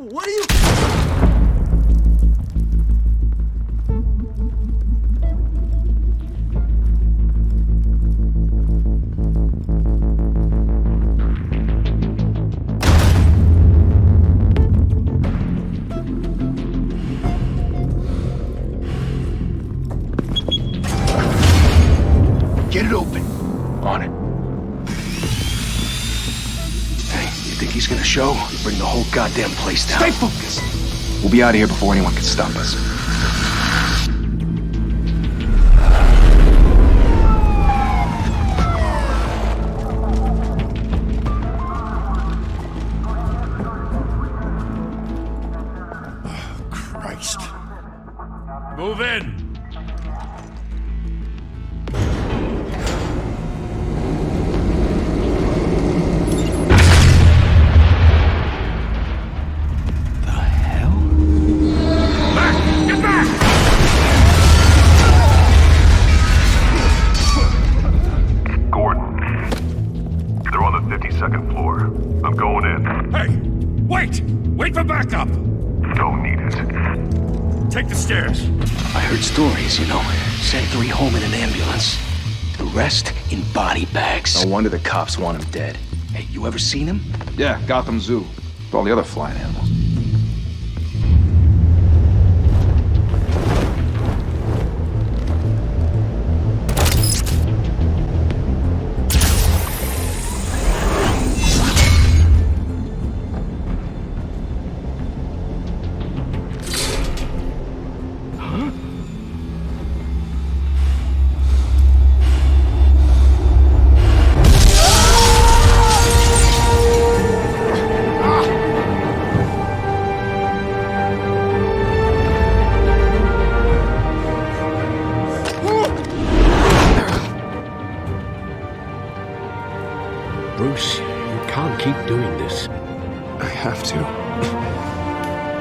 What are you... Get it open. On it. Hey, you think he's gonna show? You bring the whole goddamn place down. Stay focused! We'll be out of here before anyone can stop us. Oh, Christ. Move in! Second floor. I'm going in. Hey! Wait! Wait for backup! Don't need it. Take the stairs. I heard stories, you know. Sent 3 home in an ambulance. The rest in body bags. No wonder the cops want him dead. Hey, you ever seen him? Yeah, Gotham Zoo. With all the other flying animals. Bruce, you can't keep doing this. I have to.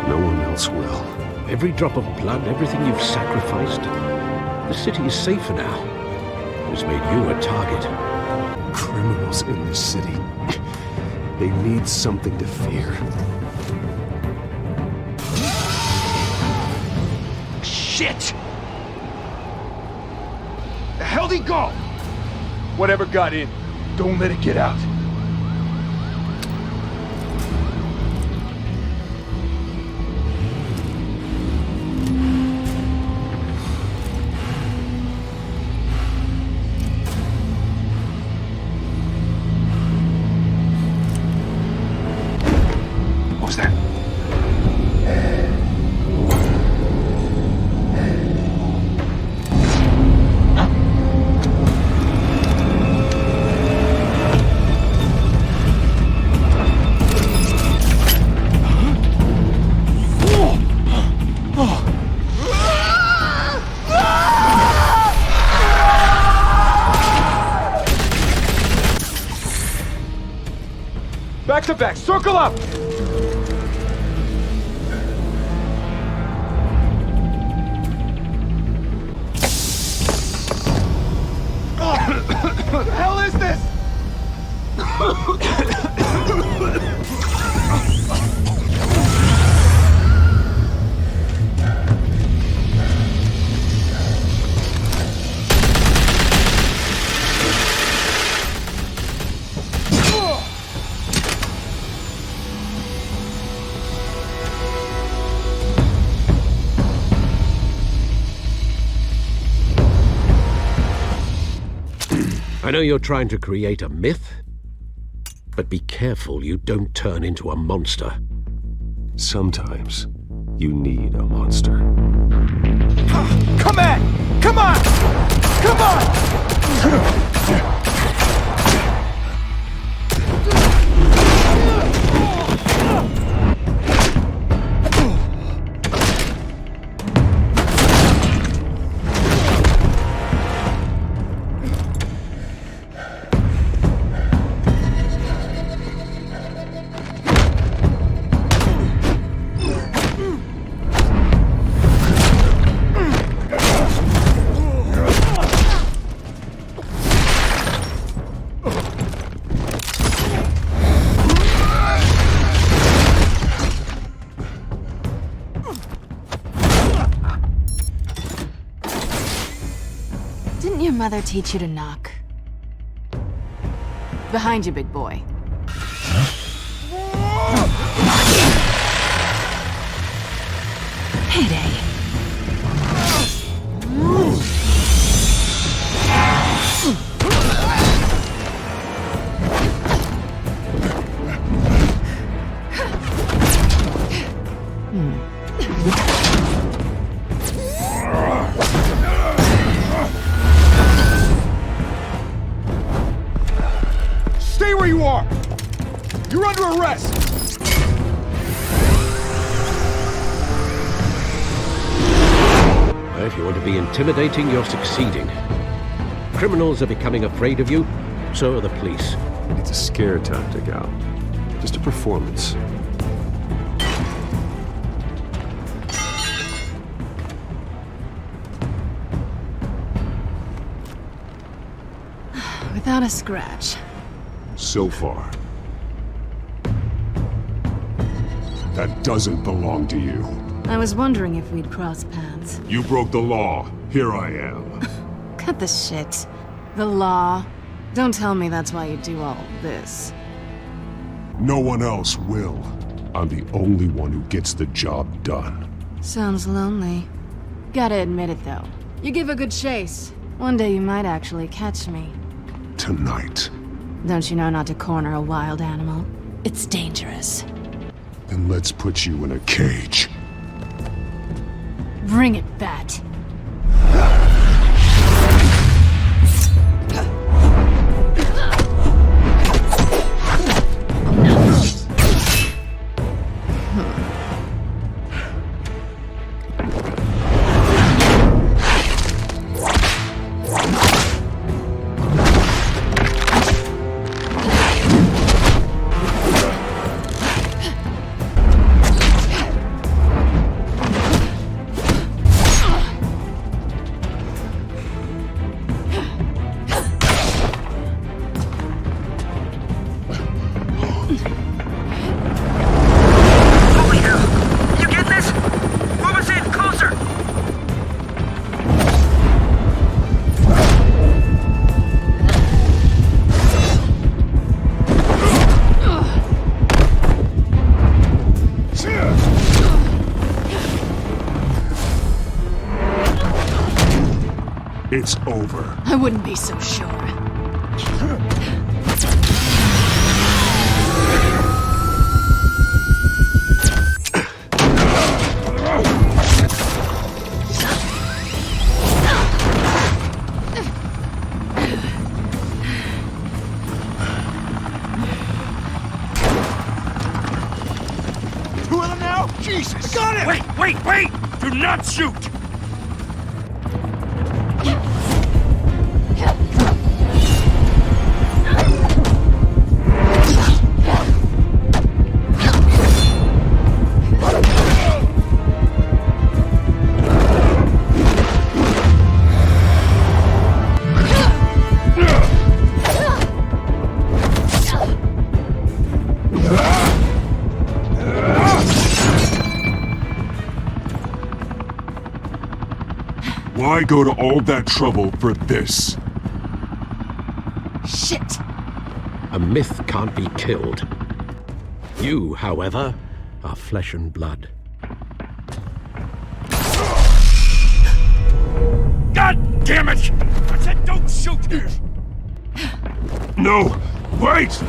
No one else will. Every drop of blood, everything you've sacrificed. The city is safer now. It has made you a target. Criminals in this city. They need something to fear. Shit! The hell'd he go? Whatever got in, don't let it get out. What was that? Back to back, circle up! What the hell is this? I know you're trying to create a myth, but be careful you don't turn into a monster. Sometimes you need a monster. Come on! Come on! Come on! Didn't your mother teach you to knock? Behind you, big boy. Payday. Stay where you are! You're under arrest! If you want to be intimidating, you're succeeding. Criminals are becoming afraid of you, so are the police. It's a scare tactic, Al. Just a performance. Without a scratch. So far. That doesn't belong to you. I was wondering if we'd cross paths. You broke the law. Here I am. Cut the shit. The law. Don't tell me that's why you do all this. No one else will. I'm the only one who gets the job done. Sounds lonely. Gotta admit it, though. You give a good chase. One day you might actually catch me. Tonight. Don't you know not to corner a wild animal? It's dangerous. Then let's put you in a cage. Bring it, Bat. It's over. I wouldn't be so sure. Two of them now? Jesus! Got it! Wait! Do not shoot! Why go to all that trouble for this? Shit! A myth can't be killed. You, however, are flesh and blood. God damn it! I said don't shoot! No! Wait!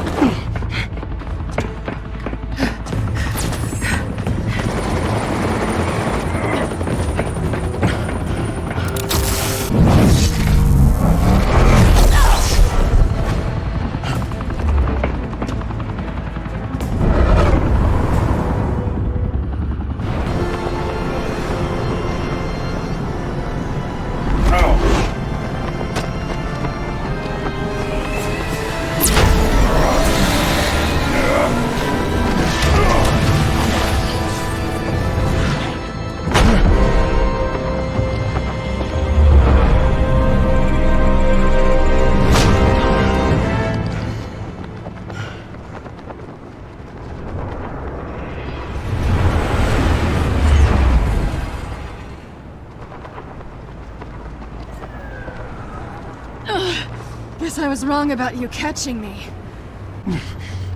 Guess I was wrong about you catching me.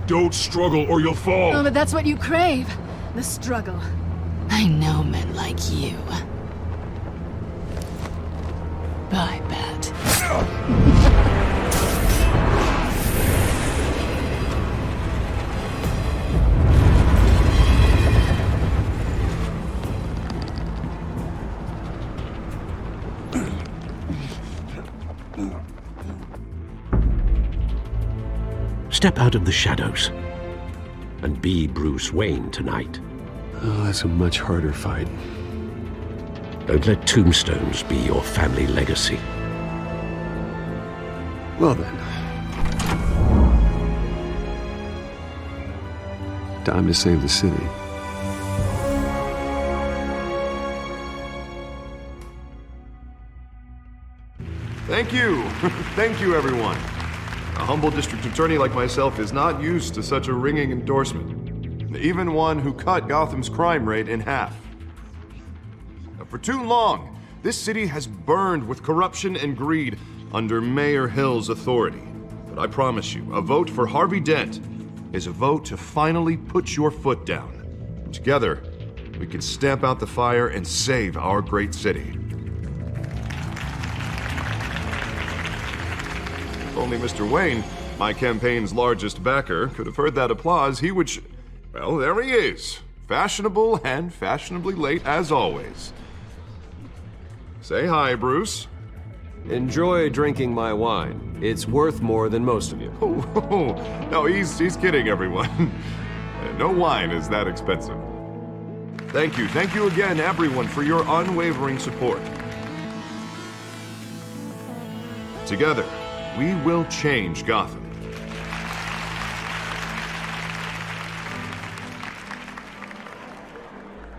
Don't struggle or you'll fall. Oh, but that's what you crave. The struggle. I know men like you. Bye, Bat. Step out of the shadows and be Bruce Wayne tonight. Oh, that's a much harder fight. Don't let tombstones be your family legacy. Well then. Time to save the city. Thank you. Thank you, everyone. A humble district attorney like myself is not used to such a ringing endorsement. Even one who cut Gotham's crime rate in half. For too long, this city has burned with corruption and greed under Mayor Hill's authority. But I promise you, a vote for Harvey Dent is a vote to finally put your foot down. Together, we can stamp out the fire and save our great city. If only Mr. Wayne, my campaign's largest backer, could have heard that applause, he would well, there he is. Fashionable and fashionably late as always. Say hi, Bruce. Enjoy drinking my wine. It's worth more than most of you. No, he's kidding, everyone. No wine is that expensive. Thank you again, everyone, for your unwavering support. Together, we will change Gotham.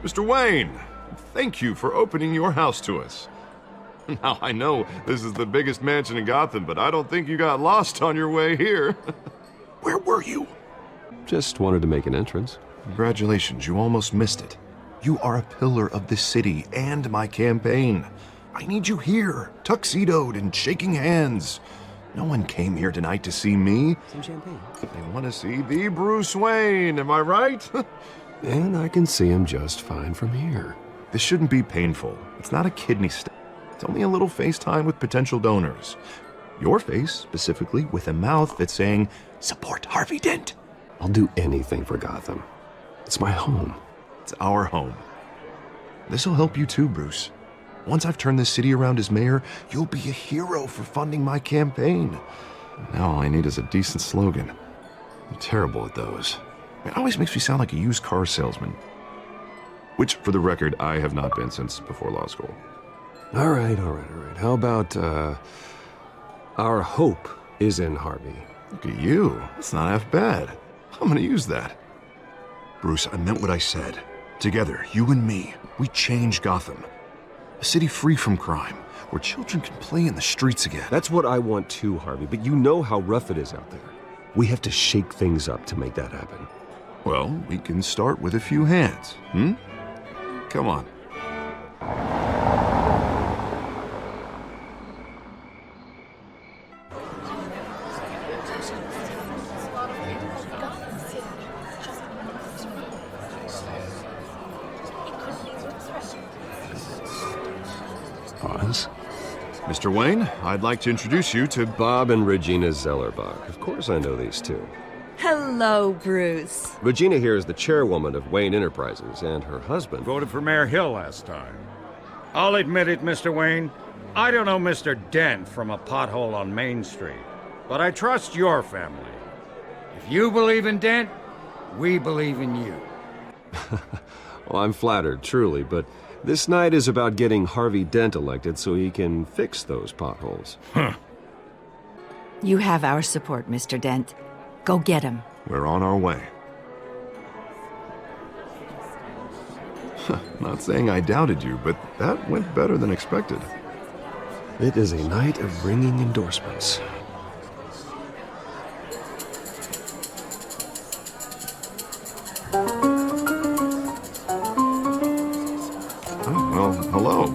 Mr. Wayne, thank you for opening your house to us. Now, I know this is the biggest mansion in Gotham, but I don't think you got lost on your way here. Where were you? Just wanted to make an entrance. Congratulations, you almost missed it. You are a pillar of this city and my campaign. I need you here, tuxedoed and shaking hands. No one came here tonight to see me. Some champagne. They want to see the Bruce Wayne, am I right? And I can see him just fine from here. This shouldn't be painful. It's not a kidney stone. It's only a little FaceTime with potential donors. Your face, specifically, with a mouth that's saying, support Harvey Dent. I'll do anything for Gotham. It's my home. It's our home. This'll help you too, Bruce. Once I've turned this city around as mayor, you'll be a hero for funding my campaign. Now all I need is a decent slogan. I'm terrible at those. It always makes me sound like a used car salesman. Which, for the record, I have not been since before law school. All right. How about, our hope is in Harvey. Look at you. That's not half bad. I'm gonna use that. Bruce, I meant what I said. Together, you and me, we change Gotham. A city free from crime, where children can play in the streets again. That's what I want too, Harvey, but you know how rough it is out there. We have to shake things up to make that happen. Well, we can start with a few hands, Come on. Pause. Mr. Wayne, I'd like to introduce you to Bob and Regina Zellerbach. Of course I know these two. Hello, Bruce. Regina here is the chairwoman of Wayne Enterprises, and her husband... Voted for Mayor Hill last time. I'll admit it, Mr. Wayne. I don't know Mr. Dent from a pothole on Main Street, but I trust your family. If you believe in Dent, we believe in you. Well, I'm flattered, truly, but this night is about getting Harvey Dent elected so he can fix those potholes. You have our support, Mr. Dent. Go get him. We're on our way. Not saying I doubted you, but that went better than expected. It is a night of ringing endorsements. Oh, well, hello.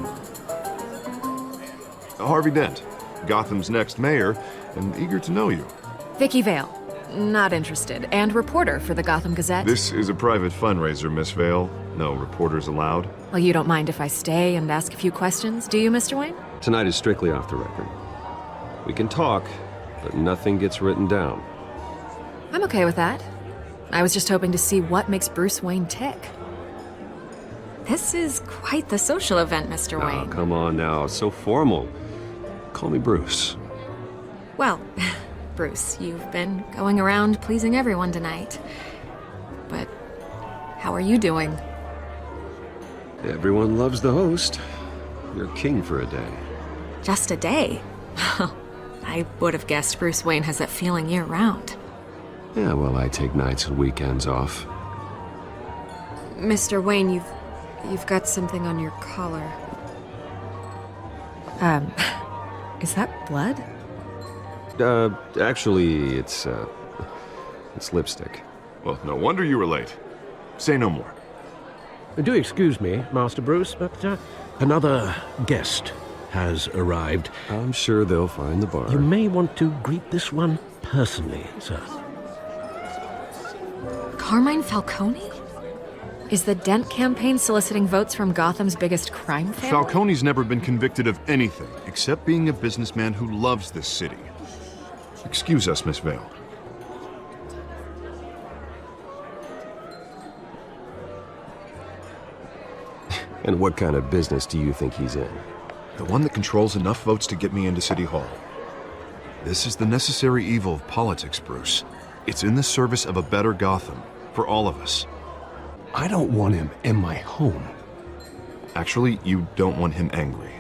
Harvey Dent. Gotham's next mayor, and eager to know you. Vicky Vale. Not interested. And reporter for the Gotham Gazette. This is a private fundraiser, Miss Vale. No reporters allowed. Well, you don't mind if I stay and ask a few questions, do you, Mr. Wayne? Tonight is strictly off the record. We can talk, but nothing gets written down. I'm okay with that. I was just hoping to see what makes Bruce Wayne tick. This is quite the social event, Mr. Oh, Wayne. come on now. So formal. Call me Bruce. Well, Bruce, you've been going around pleasing everyone tonight. But how are you doing? Everyone loves the host. You're king for a day. Just a day? I would have guessed Bruce Wayne has that feeling year-round. Yeah, well, I take nights and weekends off. Mr. Wayne, you've got something on your collar. Is that blood? Actually, it's lipstick. Well, no wonder you were late. Say no more. Do excuse me, Master Bruce, but another guest has arrived. I'm sure they'll find the bar. You may want to greet this one personally, sir. Carmine Falcone? Is the Dent campaign soliciting votes from Gotham's biggest crime family? Falcone's never been convicted of anything except being a businessman who loves this city. Excuse us, Miss Vale. And what kind of business do you think he's in? The one that controls enough votes to get me into City Hall. This is the necessary evil of politics, Bruce. It's in the service of a better Gotham, for all of us. I don't want him in my home. Actually, you don't want him angry.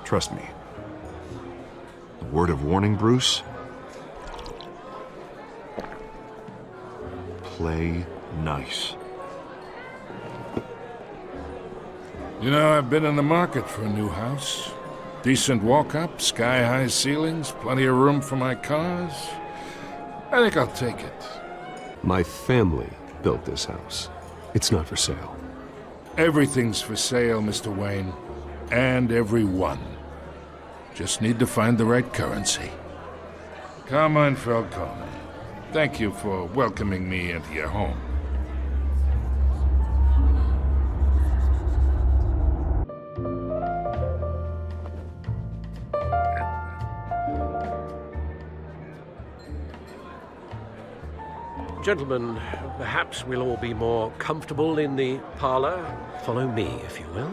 Trust me. A word of warning, Bruce. Play nice. You know, I've been in the market for a new house. Decent walk-up, sky-high ceilings, plenty of room for my cars. I think I'll take it. My family built this house. It's not for sale. Everything's for sale, Mr. Wayne. And everyone. Just need to find the right currency. Carmine Falcone, thank you for welcoming me into your home. Gentlemen, perhaps we'll all be more comfortable in the parlor. Follow me, if you will.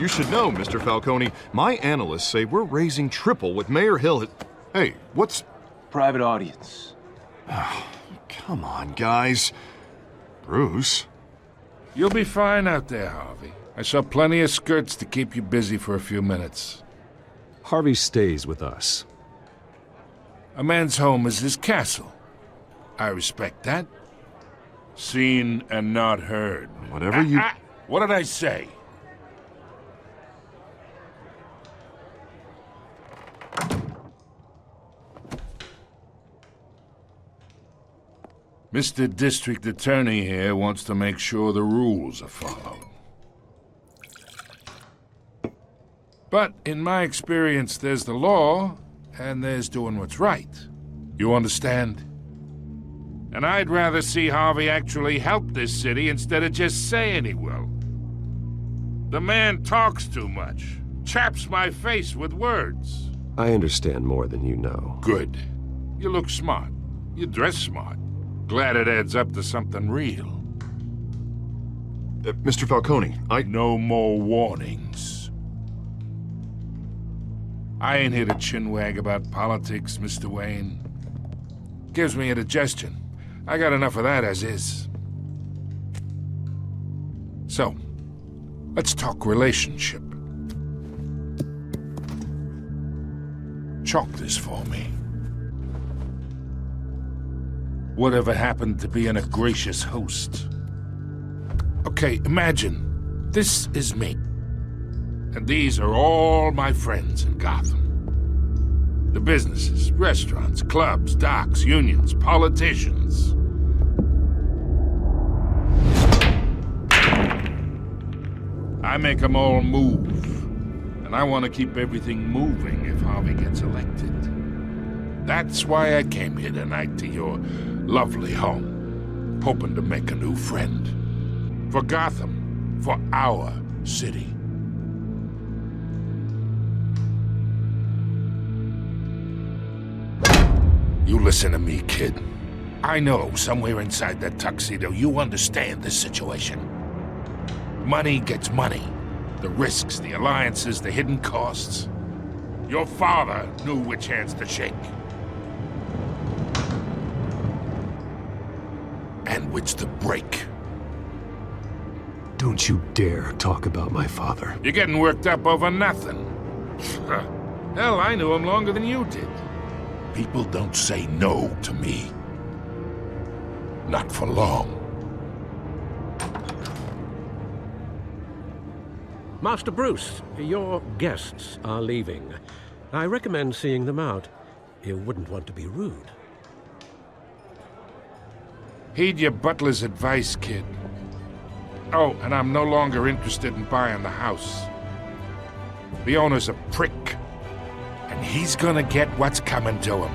You should know, Mr. Falcone, my analysts say we're raising triple what Mayor Hill had... Hey, what's... Private audience. Oh, come on, guys. Bruce? You'll be fine out there, Harvey. I saw plenty of skirts to keep you busy for a few minutes. Harvey stays with us. A man's home is his castle. I respect that. Seen and not heard. Whatever you... What did I say? Mr. District Attorney here wants to make sure the rules are followed. But in my experience, there's the law, and there's doing what's right. You understand? And I'd rather see Harvey actually help this city instead of just saying he will. The man talks too much, chaps my face with words. I understand more than you know. Good. You look smart. You dress smart. Glad it adds up to something real. Mr. Falcone, No more warnings. I ain't here to chinwag about politics, Mr. Wayne. Gives me indigestion. I got enough of that as is. So, let's talk relationship. Chalk this for me. Whatever happened to being a gracious host? Okay, imagine, this is me. And these are all my friends in Gotham. The businesses, restaurants, clubs, docks, unions, politicians. I make them all move. And I want to keep everything moving if Harvey gets elected. That's why I came here tonight to your lovely home, hoping to make a new friend. For Gotham, for our city. You listen to me, kid. I know somewhere inside that tuxedo you understand this situation. Money gets money. The risks, the alliances, the hidden costs. Your father knew which hands to shake. And which to break. Don't you dare talk about my father. You're getting worked up over nothing. Hell, I knew him longer than you did. People don't say no to me. Not for long. Master Bruce, your guests are leaving. I recommend seeing them out. You wouldn't want to be rude. Heed your butler's advice, kid. Oh, and I'm no longer interested in buying the house. The owner's a prick, and he's gonna get what's coming to him.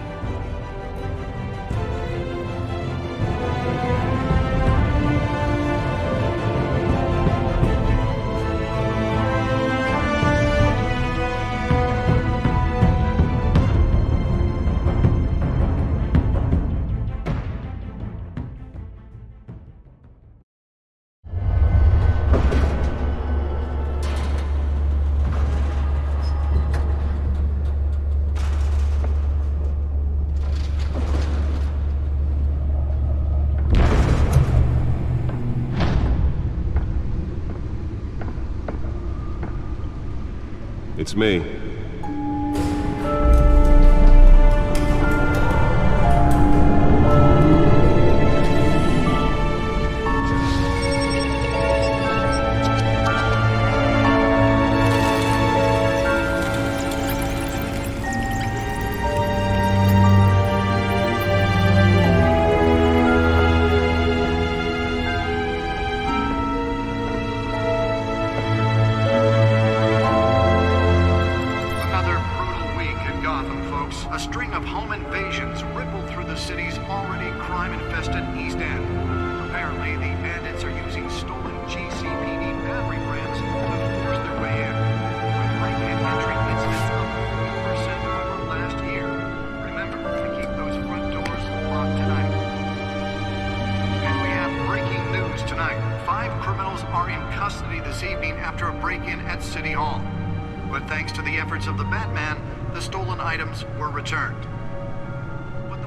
It's me.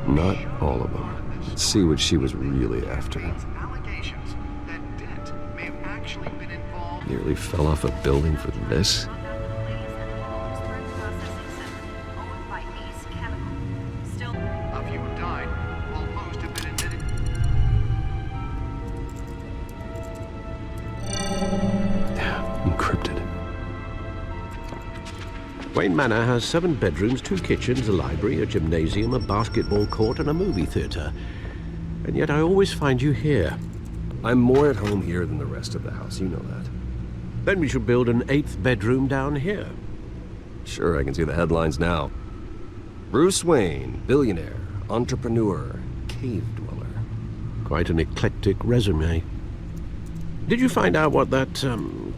Not all of them. Let's see what she was really after. Nearly fell off a building for this? Encrypted. Wayne Manor has 7 bedrooms, 2 kitchens, a library, a gymnasium, a basketball court, and a movie theater. And yet I always find you here. I'm more at home here than the rest of the house, you know that. Then we should build an 8th bedroom down here. Sure, I can see the headlines now. Bruce Wayne, billionaire, entrepreneur, cave dweller. Quite an eclectic resume. Did you find out what that,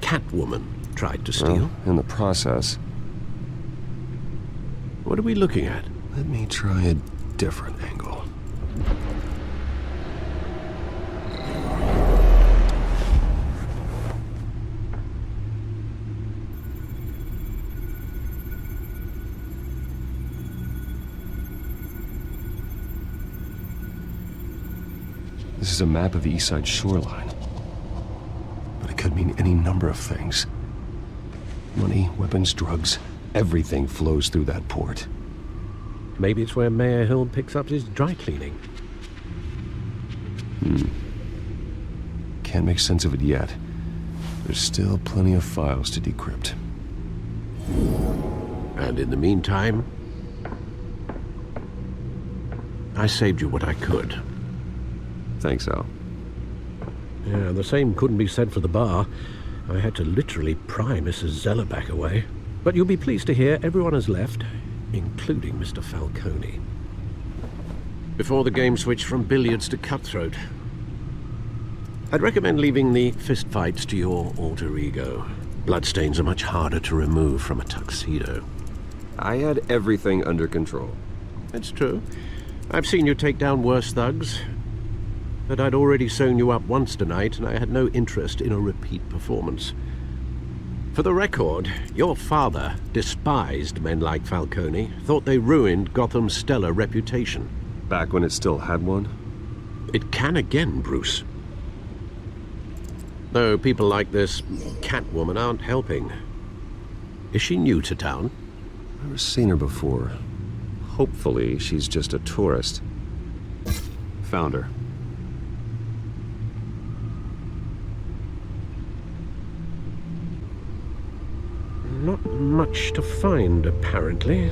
Catwoman tried to steal? Well, in the process. What are we looking at? Let me try a different angle. This is a map of the East Side shoreline. But it could mean any number of things. Money, weapons, drugs, everything flows through that port. Maybe it's where Mayor Hill picks up his dry cleaning. Can't make sense of it yet. There's still plenty of files to decrypt. And in the meantime, I saved you what I could. Thanks, Al. Yeah, the same couldn't be said for the bar. I had to literally pry Mrs. Zellerback away. But you'll be pleased to hear everyone has left, including Mr. Falcone. Before the game switched from billiards to cutthroat. I'd recommend leaving the fistfights to your alter ego. Bloodstains are much harder to remove from a tuxedo. I had everything under control. It's true. I've seen you take down worse thugs. But I'd already sewn you up once tonight, and I had no interest in a repeat performance. For the record, your father despised men like Falcone, thought they ruined Gotham's stellar reputation. Back when it still had one? It can again, Bruce. Though people like this Catwoman aren't helping. Is she new to town? I've never seen her before. Hopefully, she's just a tourist. Found her. Not much to find, apparently.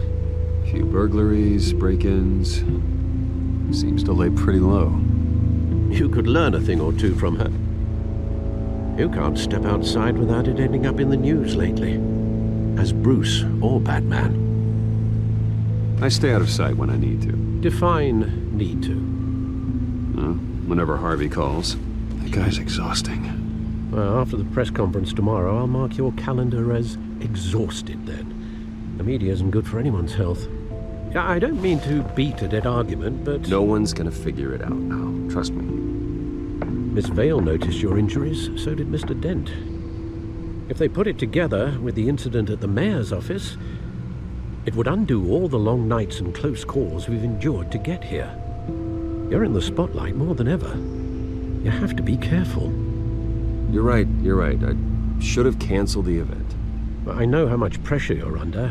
Few burglaries, break-ins. Seems to lay pretty low. You could learn a thing or two from her. You can't step outside without it ending up in the news lately. As Bruce or Batman. I stay out of sight when I need to. Define need to. Whenever Harvey calls. That guy's exhausting. Well, after the press conference tomorrow, I'll mark your calendar as exhausted then. The media isn't good for anyone's health. I don't mean to beat a dead argument, but... No one's gonna figure it out now. Trust me. Miss Vale noticed your injuries, so did Mr. Dent. If they put it together with the incident at the mayor's office, it would undo all the long nights and close calls we've endured to get here. You're in the spotlight more than ever. You have to be careful. You're right. I should have canceled the event. I know how much pressure you're under.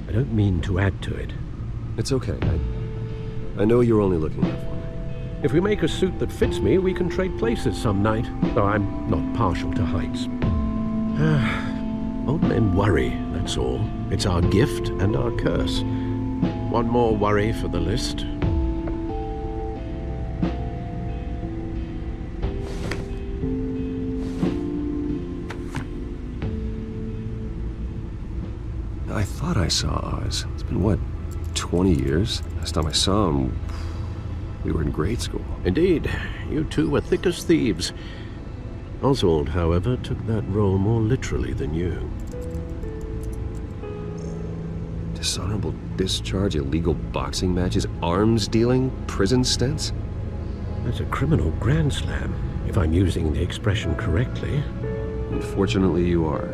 I don't mean to add to it. It's okay. I know you're only looking out for me. If we make a suit that fits me, we can trade places some night. Though I'm not partial to heights. Old men worry, that's all. It's our gift and our curse. One more worry for the list. I thought I saw Oz. It's been, what, 20 years? Last time I saw him, we were in grade school. Indeed. You two were thick as thieves. Oswald, however, took that role more literally than you. Dishonorable discharge, illegal boxing matches, arms dealing, prison stints? That's a criminal grand slam, if I'm using the expression correctly. Unfortunately, you are.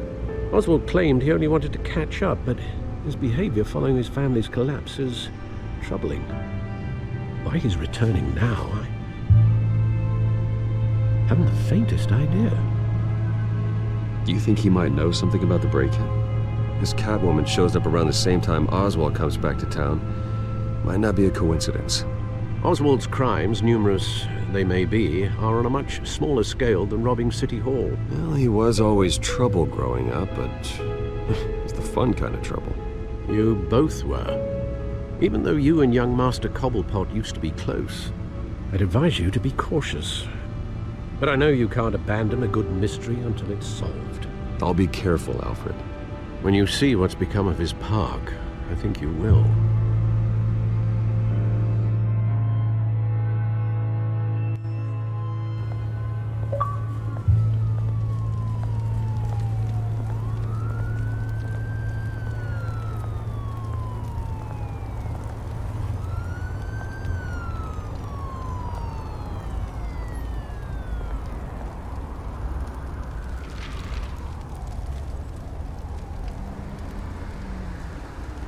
Oswald claimed he only wanted to catch up, but his behavior following his family's collapse is troubling. Why he's returning now, I haven't the faintest idea. Do you think he might know something about the break-in? This Catwoman shows up around the same time Oswald comes back to town. Might not be a coincidence. Oswald's crimes, numerous they may be, are on a much smaller scale than robbing City Hall. Well, he was always trouble growing up, but it's the fun kind of trouble. You both were. Even though you and young Master Cobblepot used to be close, I'd advise you to be cautious. But I know you can't abandon a good mystery until it's solved. I'll be careful, Alfred. When you see what's become of his park, I think you will.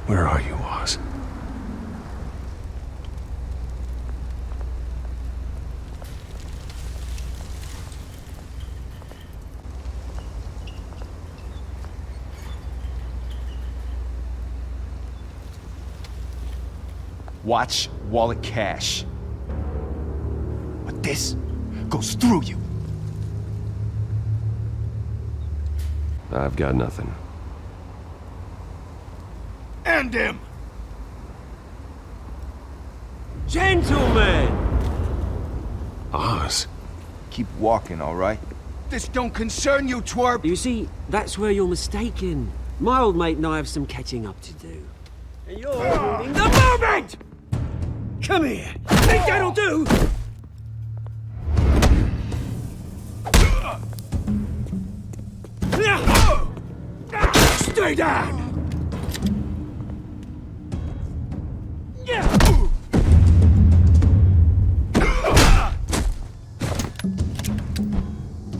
Where are you, Oz? Watch wallet cash. But this goes through you. I've got nothing. End him! Gentlemen! Oz. Keep walking, all right? This don't concern you, twerp! You see, that's where you're mistaken. My old mate and I have some catching up to do. And you're ruining the moment! Come here! Think that'll do? Stay down!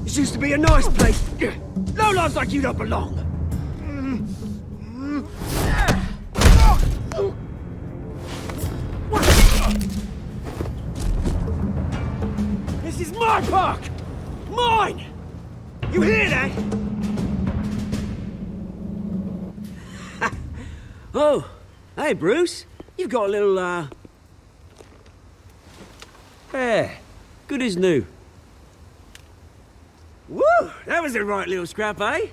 This used to be a nice place. No lives like you don't belong. This is my park! Mine! You hear that? Oh, hey, Bruce. You've got a little, Yeah, good as new. Woo! That was a right little scrap, eh?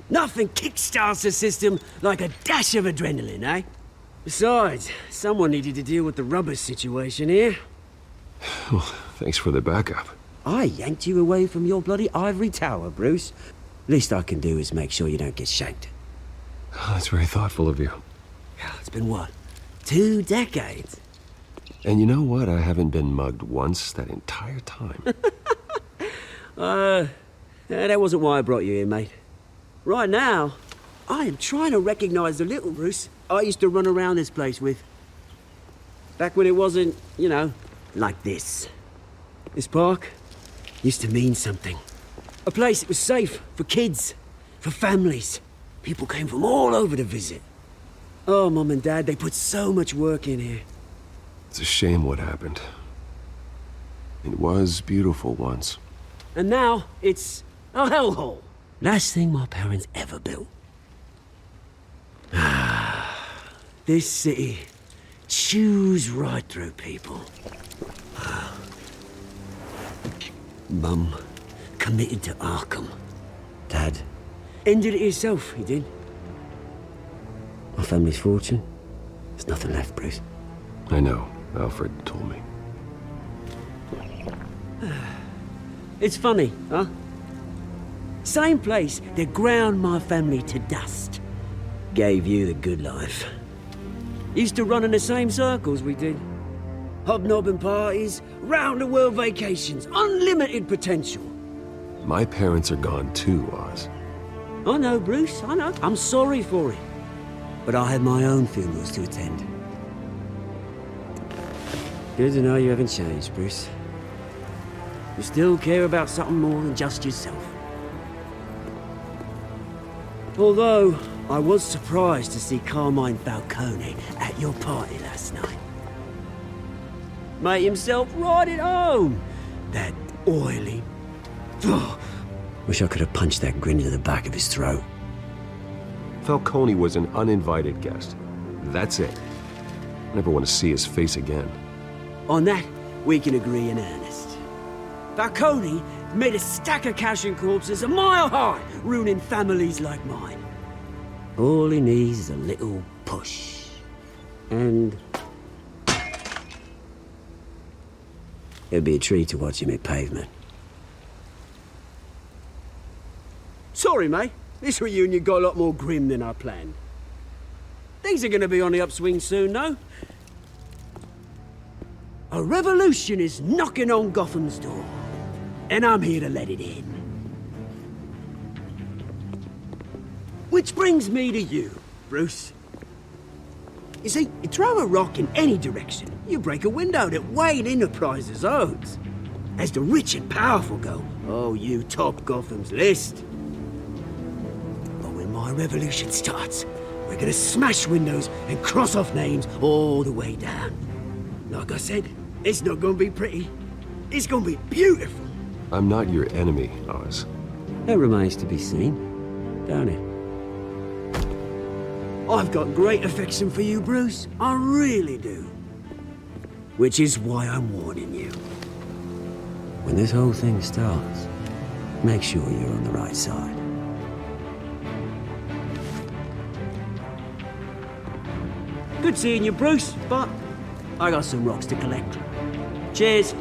Nothing kickstarts the system like a dash of adrenaline, eh? Besides, someone needed to deal with the rubber situation here. Well, thanks for the backup. I yanked you away from your bloody ivory tower, Bruce. Least I can do is make sure you don't get shanked. Oh, that's very thoughtful of you. It's been what? 2 decades? And you know what? I haven't been mugged once that entire time. That wasn't why I brought you here, mate. Right now, I am trying to recognize the little Bruce I used to run around this place with. Back when it wasn't, you know, like this. This park used to mean something. A place that was safe for kids, for families. People came from all over to visit. Oh, Mum and Dad, they put so much work in here. It's a shame what happened. It was beautiful once. And now, it's a hellhole. Last thing my parents ever built. This city chews right through people. Mum committed to Arkham. Dad ended it himself, he did. My family's fortune, there's nothing left, Bruce. I know. Alfred told me. It's funny, huh? Same place that ground my family to dust. Gave you the good life. Used to run in the same circles we did. Hobnobbing parties, round-the-world vacations, unlimited potential. My parents are gone too, Oz. I know, Bruce, I know. I'm sorry for it. But I had my own funerals to attend. Good to know you haven't changed, Bruce. You still care about something more than just yourself. Although, I was surprised to see Carmine Falcone at your party last night. Made himself right at home. That oily... Oh, wish I could have punched that grin into the back of his throat. Falcone was an uninvited guest. That's it. Never want to see his face again. On that, we can agree in earnest. Falcone made a stack of cash and corpses a mile high, ruining families like mine. All he needs is a little push. And... it'd be a treat to watch him hit pavement. Sorry, mate. This reunion got a lot more grim than I planned. Things are gonna be on the upswing soon, though. A revolution is knocking on Gotham's door. And I'm here to let it in. Which brings me to you, Bruce. You see, you throw a rock in any direction, you break a window that Wayne Enterprises owns. As the rich and powerful go, oh, you top Gotham's list. But when my revolution starts, we're gonna smash windows and cross off names all the way down. Like I said, it's not gonna be pretty. It's gonna be beautiful. I'm not your enemy, Oz. That remains to be seen, don't it? I've got great affection for you, Bruce. I really do. Which is why I'm warning you. When this whole thing starts, make sure you're on the right side. Good seeing you, Bruce, but I got some rocks to collect. Cheers.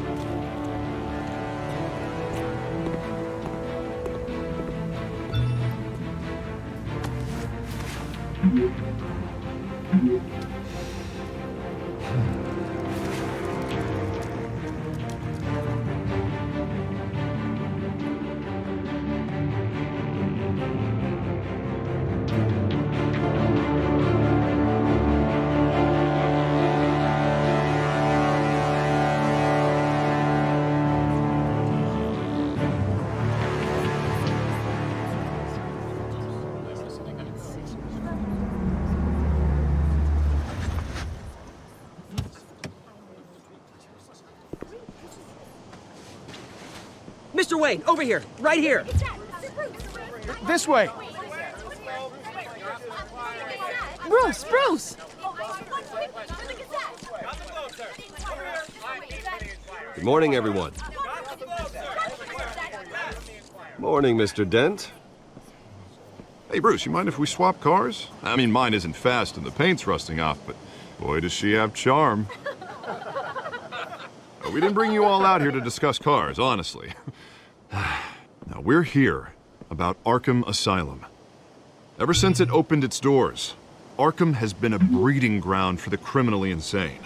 Mr. Wayne, over here, right here. This way. Bruce! Good morning, everyone. Morning, Mr. Dent. Hey, Bruce, you mind if we swap cars? I mean, mine isn't fast and the paint's rusting off, but boy, does she have charm. We didn't bring you all out here to discuss cars, honestly. Now, we're here about Arkham Asylum. Ever since it opened its doors, Arkham has been a breeding ground for the criminally insane.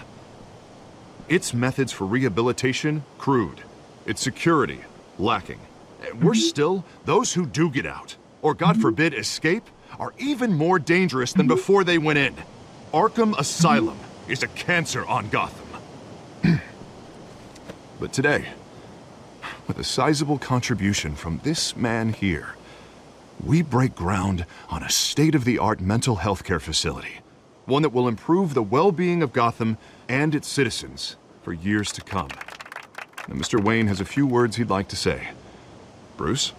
Its methods for rehabilitation, crude. Its security, lacking. And worse still, those who do get out, or God forbid, escape, are even more dangerous than before they went in. Arkham Asylum is a cancer on Gotham. But today, with a sizable contribution from this man here, we break ground on a state-of-the-art mental health care facility. One that will improve the well-being of Gotham and its citizens for years to come. Now, Mr. Wayne has a few words he'd like to say. Bruce?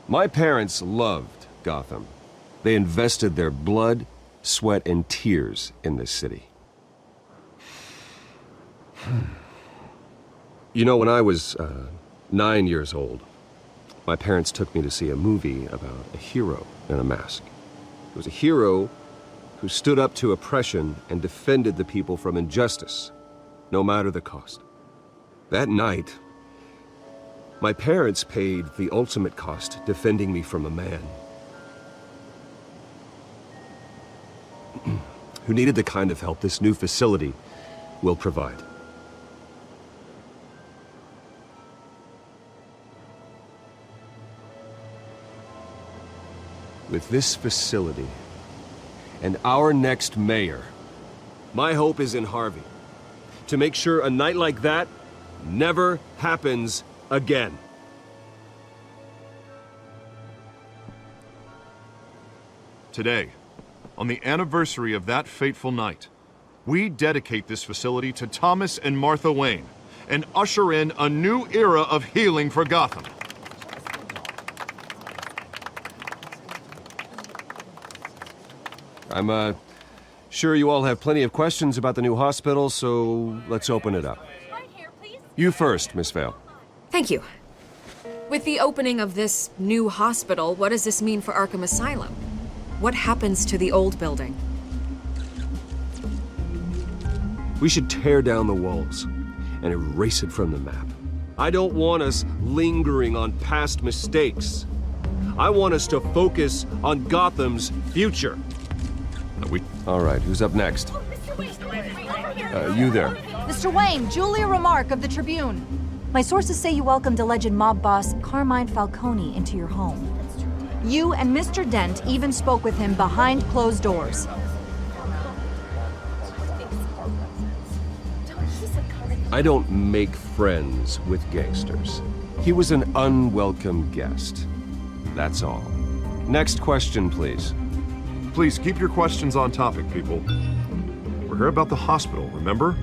My parents loved Gotham. They invested their blood, sweat, and tears in this city. You know, when I was 9 years old, my parents took me to see a movie about a hero in a mask. It was a hero who stood up to oppression and defended the people from injustice, no matter the cost. That night, my parents paid the ultimate cost defending me from a man who needed the kind of help this new facility will provide. With this facility and our next mayor, my hope is in Harvey, to make sure a night like that never happens again. Today, on the anniversary of that fateful night, we dedicate this facility to Thomas and Martha Wayne and usher in a new era of healing for Gotham. I'm sure you all have plenty of questions about the new hospital, so let's open it up. You first, Miss Vale. Thank you. With the opening of this new hospital, what does this mean for Arkham Asylum? What happens to the old building? We should tear down the walls and erase it from the map. I don't want us lingering on past mistakes. I want us to focus on Gotham's future. All right, who's up next? You there. Mr. Wayne, Julia Remark of the Tribune. My sources say you welcomed alleged mob boss Carmine Falcone into your home. You and Mr. Dent even spoke with him behind closed doors. I don't make friends with gangsters. He was an unwelcome guest. That's all. Next question, please. Please keep your questions on topic, people. We're here about the hospital, remember?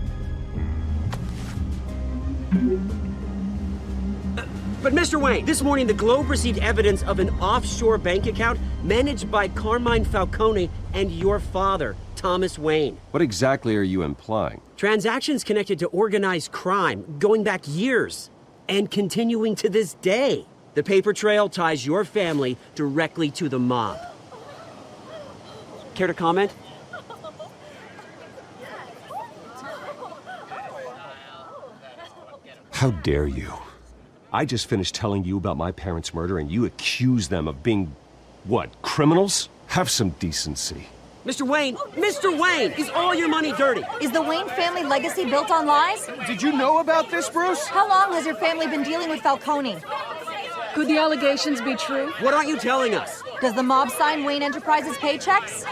But Mr. Wayne, this morning the Globe received evidence of an offshore bank account managed by Carmine Falcone and your father, Thomas Wayne. What exactly are you implying? Transactions connected to organized crime, going back years, and continuing to this day. The paper trail ties your family directly to the mob. Care to comment? How dare you? I just finished telling you about my parents' murder and you accuse them of being, what, criminals? Have some decency. Mr. Wayne! Mr. Wayne! Is all your money dirty? Is the Wayne family legacy built on lies? Did you know about this, Bruce? How long has your family been dealing with Falcone? Could the allegations be true? What aren't you telling us? Does the mob sign Wayne Enterprises paychecks?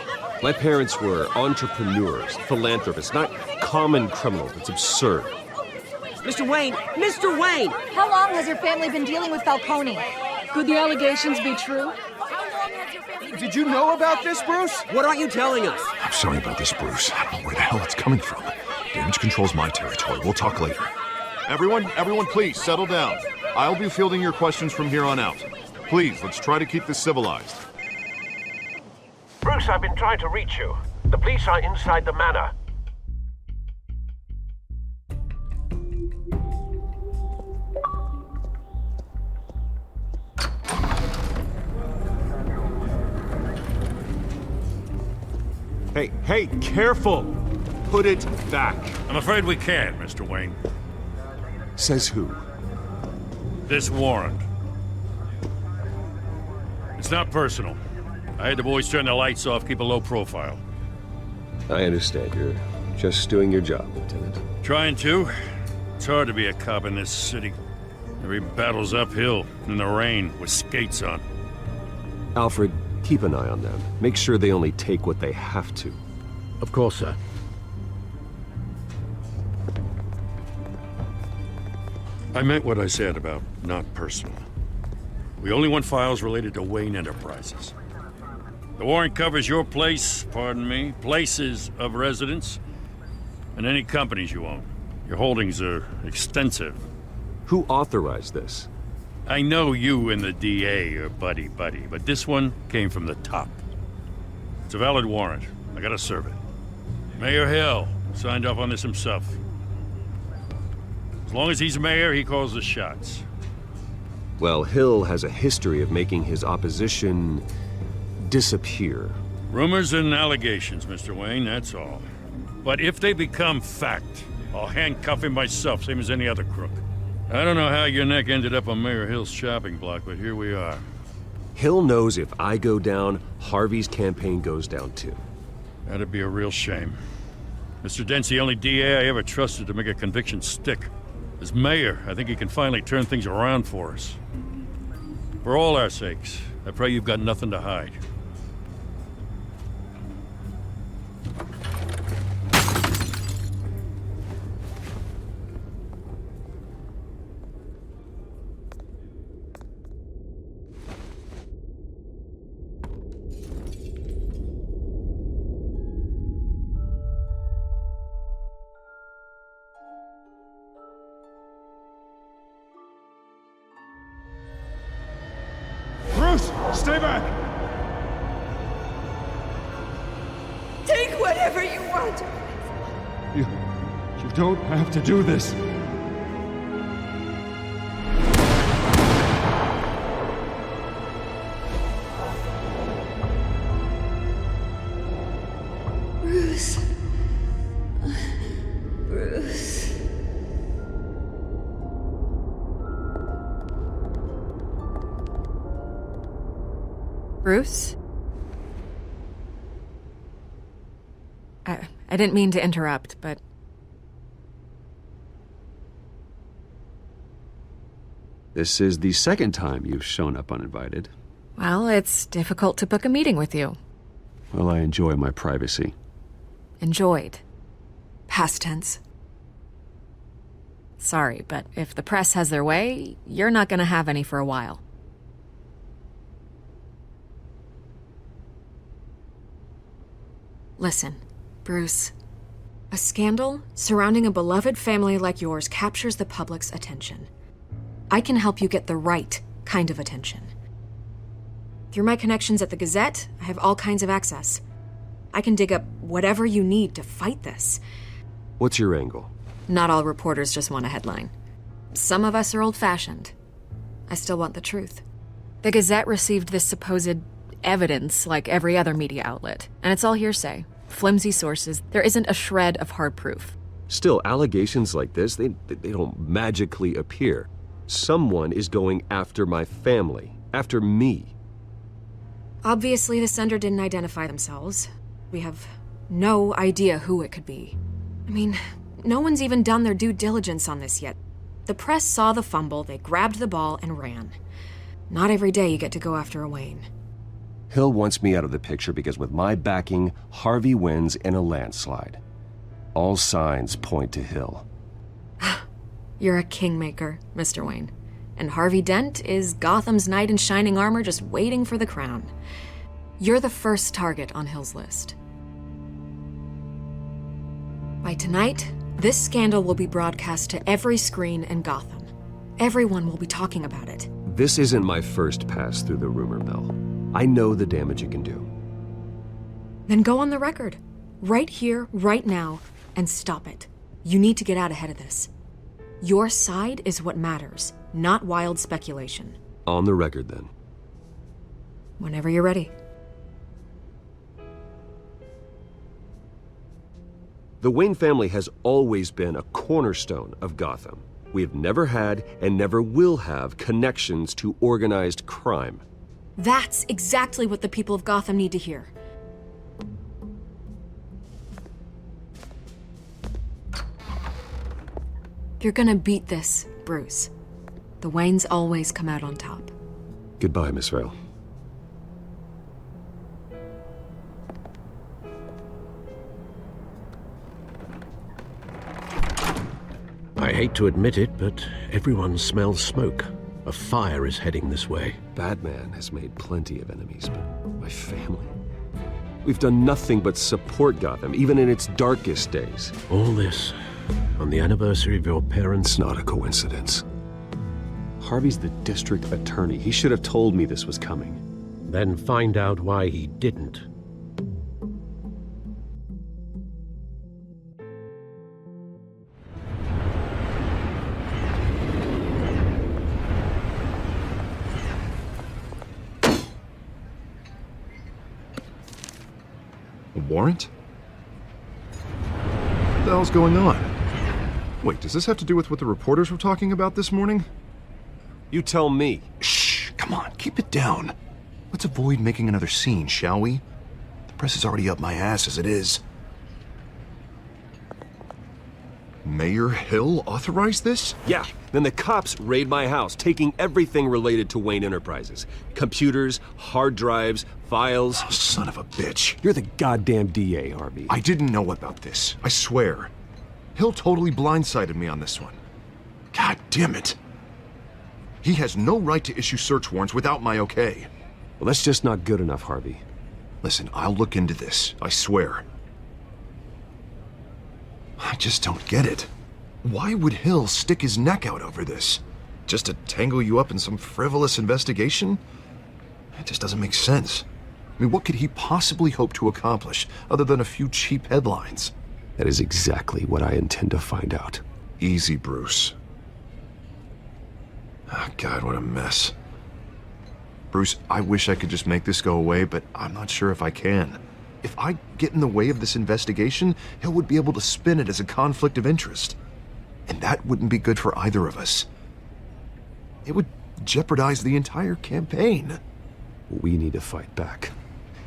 My parents were entrepreneurs, philanthropists, not common criminals. It's absurd. Mr. Wayne! Mr. Wayne! How long has your family been dealing with Falcone? Could the allegations be true? Did you know about this, Bruce? What aren't you telling us? I'm sorry about this, Bruce. I don't know where the hell it's coming from. Damage control's my territory. We'll talk later. Everyone, please, settle down. I'll be fielding your questions from here on out. Please, let's try to keep this civilized. Bruce, I've been trying to reach you. The police are inside the manor. Hey, careful! Put it back. I'm afraid we can't, Mr. Wayne. Says who? This warrant. It's not personal. I had the boys turn the lights off, keep a low profile. I understand. You're just doing your job, Lieutenant. Trying to. It's hard to be a cop in this city. Every battle's uphill, in the rain, with skates on. Alfred, keep an eye on them. Make sure they only take what they have to. Of course, sir. I meant what I said about not personal. We only want files related to Wayne Enterprises. The warrant covers your place, pardon me, places of residence, and any companies you own. Your holdings are extensive. Who authorized this? I know you and the DA are buddy-buddy, but this one came from the top. It's a valid warrant. I gotta serve it. Mayor Hill signed off on this himself. As long as he's mayor, he calls the shots. Well, Hill has a history of making his opposition disappear. Rumors and allegations, Mr. Wayne, that's all. But if they become fact, I'll handcuff him myself, same as any other crook. I don't know how your neck ended up on Mayor Hill's shopping block, but here we are. Hill knows if I go down, Harvey's campaign goes down too. That'd be a real shame. Mr. Dent's the only DA I ever trusted to make a conviction stick. As mayor, I think he can finally turn things around for us. For all our sakes, I pray you've got nothing to hide. Bruce, stay back! Take whatever you want. You don't have to do this. Bruce. Bruce. Bruce? I didn't mean to interrupt, but... This is the second time you've shown up uninvited. Well, it's difficult to book a meeting with you. Well, I enjoy my privacy. Enjoyed. Past tense. Sorry, but if the press has their way, you're not gonna have any for a while. Listen, Bruce. A scandal surrounding a beloved family like yours captures the public's attention. I can help you get the right kind of attention. Through my connections at the Gazette, I have all kinds of access. I can dig up whatever you need to fight this. What's your angle? Not all reporters just want a headline. Some of us are old-fashioned. I still want the truth. The Gazette received this supposed evidence like every other media outlet, and it's all hearsay. Flimsy sources. There isn't a shred of hard proof. Still, allegations like this, they don't magically appear. Someone is going after my family, after me. Obviously, the sender didn't identify themselves. We have no idea who it could be. I mean, no one's even done their due diligence on this yet. The press saw the fumble, they grabbed the ball and ran. Not every day you get to go after a Wayne. Hill wants me out of the picture because with my backing, Harvey wins in a landslide. All signs point to Hill. You're a kingmaker, Mr. Wayne. And Harvey Dent is Gotham's knight in shining armor just waiting for the crown. You're the first target on Hill's list. By tonight, this scandal will be broadcast to every screen in Gotham. Everyone will be talking about it. This isn't my first pass through the rumor mill. I know the damage it can do. Then go on the record. Right here, right now, and stop it. You need to get out ahead of this. Your side is what matters, not wild speculation. On the record, then. Whenever you're ready. The Wayne family has always been a cornerstone of Gotham. We have never had and never will have connections to organized crime. That's exactly what the people of Gotham need to hear. You're gonna beat this, Bruce. The Waynes always come out on top. Goodbye, Miss Vale. I hate to admit it, but everyone smells smoke. A fire is heading this way. Batman has made plenty of enemies, but my family? We've done nothing but support Gotham, even in its darkest days. All this on the anniversary of your parents'... It's not a coincidence. Harvey's the district attorney. He should have told me this was coming. Then find out why he didn't. A warrant? What the hell's going on? Wait, does this have to do with what the reporters were talking about this morning? You tell me. Shh, come on, keep it down. Let's avoid making another scene, shall we? The press is already up my ass as it is. Mayor Hill authorized this? Yeah, then the cops raid my house, taking everything related to Wayne Enterprises. Computers, hard drives, files. Oh, son of a bitch. You're the goddamn DA, Harvey. I didn't know about this, I swear. Hill totally blindsided me on this one. God damn it. He has no right to issue search warrants without my okay. Well, that's just not good enough, Harvey. Listen, I'll look into this, I swear. I just don't get it. Why would Hill stick his neck out over this? Just to tangle you up in some frivolous investigation? It just doesn't make sense. I mean, what could he possibly hope to accomplish other than a few cheap headlines? That is exactly what I intend to find out. Easy, Bruce. Oh, God, what a mess. Bruce, I wish I could just make this go away, but I'm not sure if I can. If I get in the way of this investigation, Hill would be able to spin it as a conflict of interest. And that wouldn't be good for either of us. It would jeopardize the entire campaign. We need to fight back.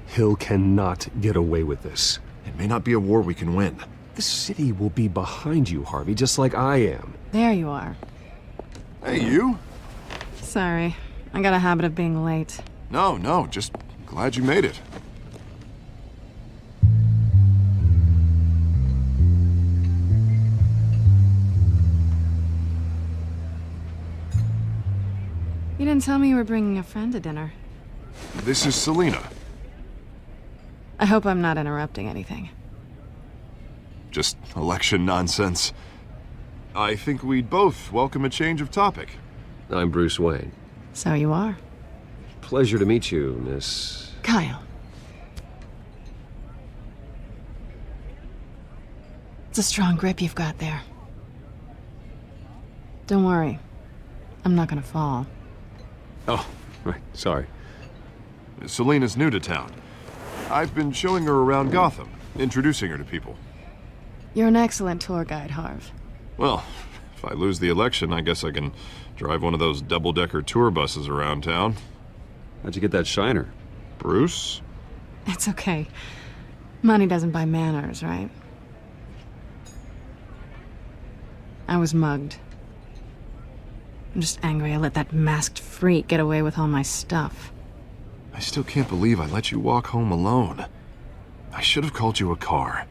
Hill cannot get away with this. It may not be a war we can win. The city will be behind you, Harvey, just like I am. There you are. Hey, you? Sorry. I got a habit of being late. No, just glad you made it. You didn't tell me you were bringing a friend to dinner. This is Selina. I hope I'm not interrupting anything. Just election nonsense. I think we'd both welcome a change of topic. I'm Bruce Wayne. So you are. Pleasure to meet you, Miss... Kyle. It's a strong grip you've got there. Don't worry. I'm not gonna fall. Oh, right, sorry. Selina's new to town. I've been showing her around Gotham, introducing her to people. You're an excellent tour guide, Harv. Well, If I lose the election, I guess I can drive one of those double-decker tour buses around town. How'd you get that shiner? Bruce? It's okay. Money doesn't buy manners, right? I was mugged. I'm just angry I let that masked freak get away with all my stuff. I still can't believe I let you walk home alone. I should have called you a car.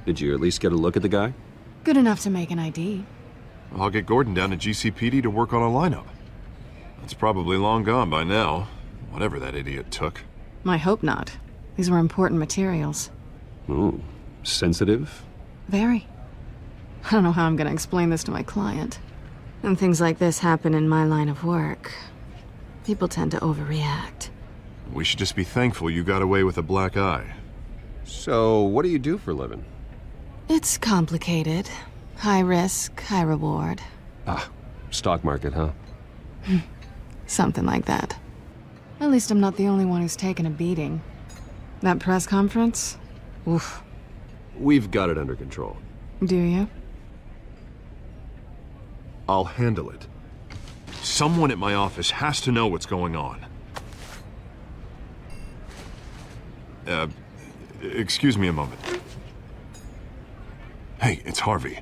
Did you at least get a look at the guy? Good enough to make an ID. I'll get Gordon down to GCPD to work on a lineup. It's probably long gone by now, whatever that idiot took. I hope not. These were important materials. Ooh, sensitive? Very. I don't know how I'm gonna explain this to my client. When things like this happen in my line of work, people tend to overreact. We should just be thankful you got away with a black eye. So, what do you do for a living? It's complicated. High risk, high reward. Ah, stock market, huh? Something like that. At least I'm not the only one who's taken a beating. That press conference? Oof. We've got it under control. Do you? I'll handle it. Someone at my office has to know what's going on. Excuse me a moment. Hey, it's Harvey.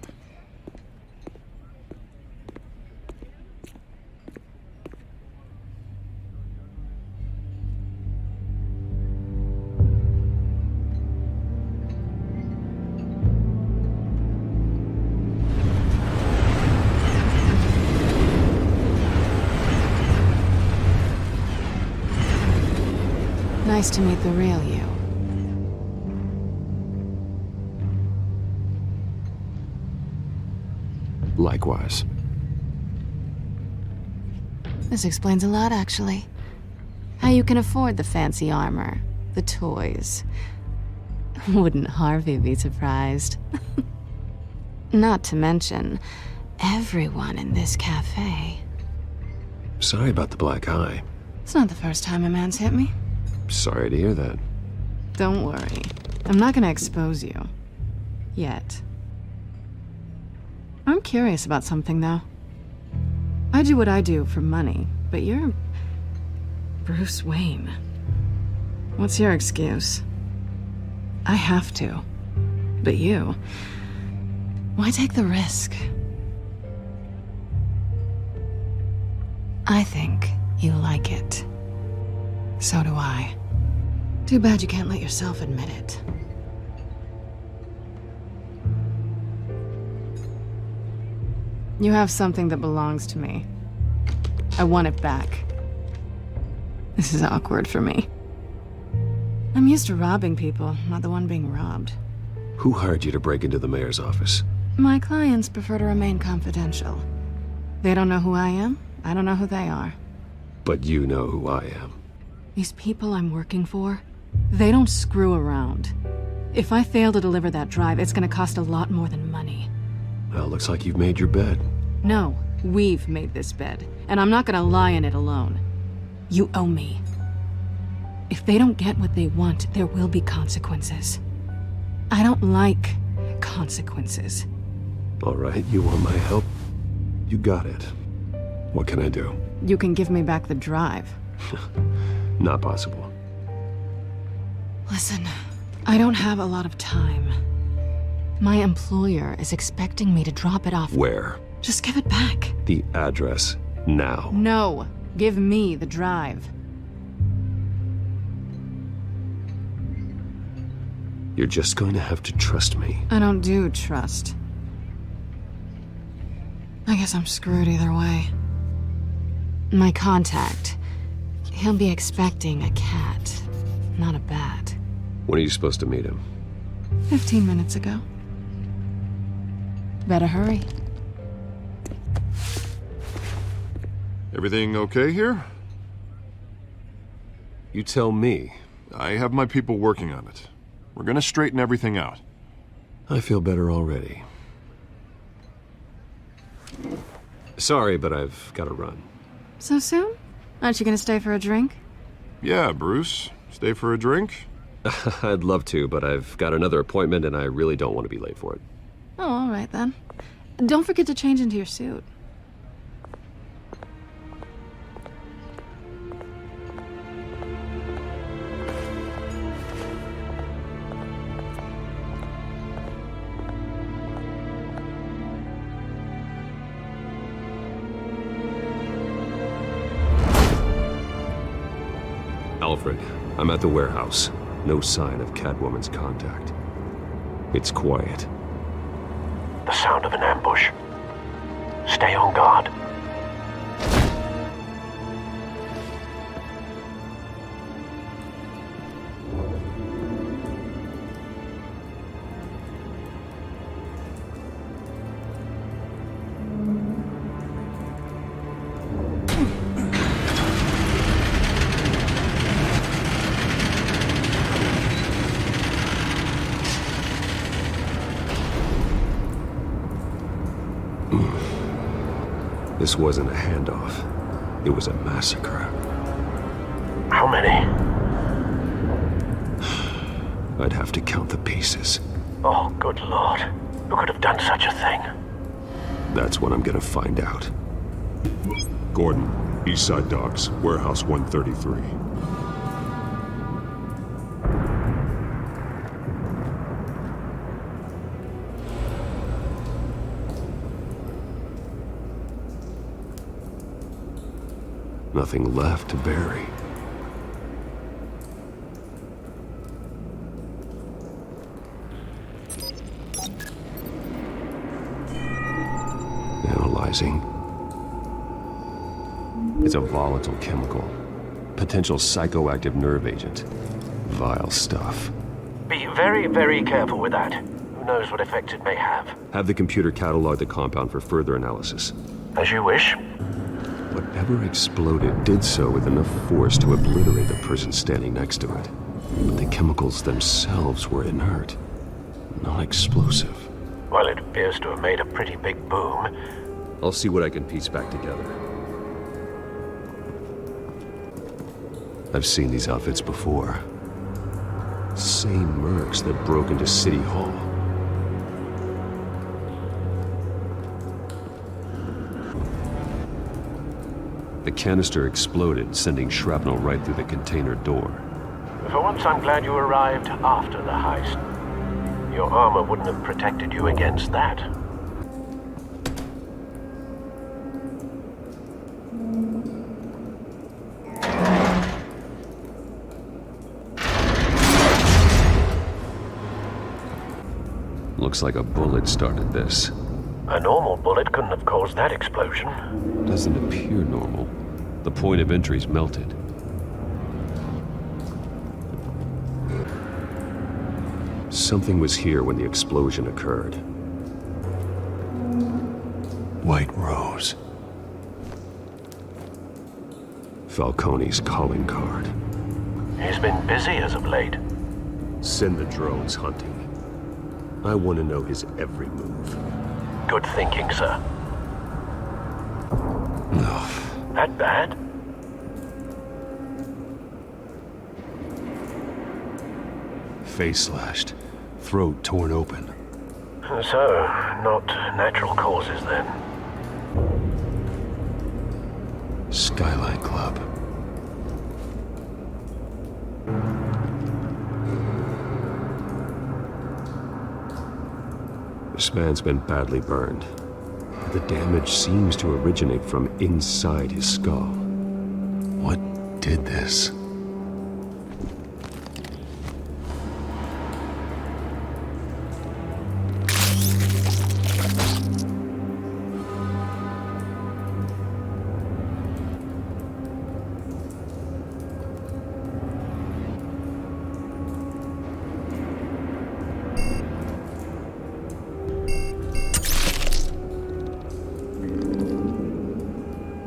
Nice to meet the real you. Likewise. This explains a lot, actually. How you can afford the fancy armor, the toys. Wouldn't Harvey be surprised? Not to mention, everyone in this cafe. Sorry about the black eye. It's not the first time a man's hit me. Sorry to hear that. Don't worry. I'm not gonna expose you. Yet. I'm curious about something, though. I do what I do for money, but you're Bruce Wayne. What's your excuse? I have to. But you, why take the risk? I think you like it. So do I. Too bad you can't let yourself admit it. You have something that belongs to me. I want it back. This is awkward for me. I'm used to robbing people, not the one being robbed. Who hired you to break into the mayor's office? My clients prefer to remain confidential. They don't know who I am, I don't know who they are. But you know who I am. These people I'm working for, they don't screw around. If I fail to deliver that drive, it's gonna cost a lot more than money. Well, looks like you've made your bed. No, we've made this bed, and I'm not gonna lie in it alone. You owe me. If they don't get what they want, there will be consequences. I don't like consequences. All right, you want my help? You got it. What can I do? You can give me back the drive. Not possible. Listen, I don't have a lot of time. My employer is expecting me to drop it off. Where? Just give it back. The address, now. No, give me the drive. You're just going to have to trust me. I don't do trust. I guess I'm screwed either way. My contact, he'll be expecting a cat, not a bat. When are you supposed to meet him? 15 minutes ago. Better hurry. Everything okay here? You tell me. I have my people working on it. We're gonna straighten everything out. I feel better already. Sorry, but I've got to run. So soon? Aren't you gonna stay for a drink? Yeah, Bruce. Stay for a drink? I'd love to, but I've got another appointment and I really don't want to be late for it. Oh, all right then. Don't forget to change into your suit. Alfred, I'm at the warehouse. No sign of Catwoman's contact. It's quiet. The sound of an ambush. Stay on guard. This wasn't a handoff. It was a massacre. How many? I'd have to count the pieces. Oh, good Lord. Who could have done such a thing? That's what I'm gonna find out. Gordon, Eastside Docks, Warehouse 133. Nothing left to bury. Analyzing. It's a volatile chemical. Potential psychoactive nerve agent. Vile stuff. Be very, very careful with that. Who knows what effects it may have. Have the computer catalog the compound for further analysis. As you wish. Whatever exploded did so with enough force to obliterate the person standing next to it. But the chemicals themselves were inert, not explosive. Well, it appears to have made a pretty big boom. I'll see what I can piece back together. I've seen these outfits before. Same mercs that broke into City Hall. The canister exploded, sending shrapnel right through the container door. For once, I'm glad you arrived after the heist. Your armor wouldn't have protected you against that. Looks like a bullet started this. A normal bullet couldn't have caused that explosion. Doesn't appear normal. The point of entry's melted. Something was here when the explosion occurred. White Rose. Falcone's calling card. He's been busy as of late. Send the drones hunting. I want to know his every move. Good thinking, sir. No. That bad? Face slashed. Throat torn open. So, not natural causes then. Skyline Club. This man's been badly burned. The damage seems to originate from inside his skull. What did this?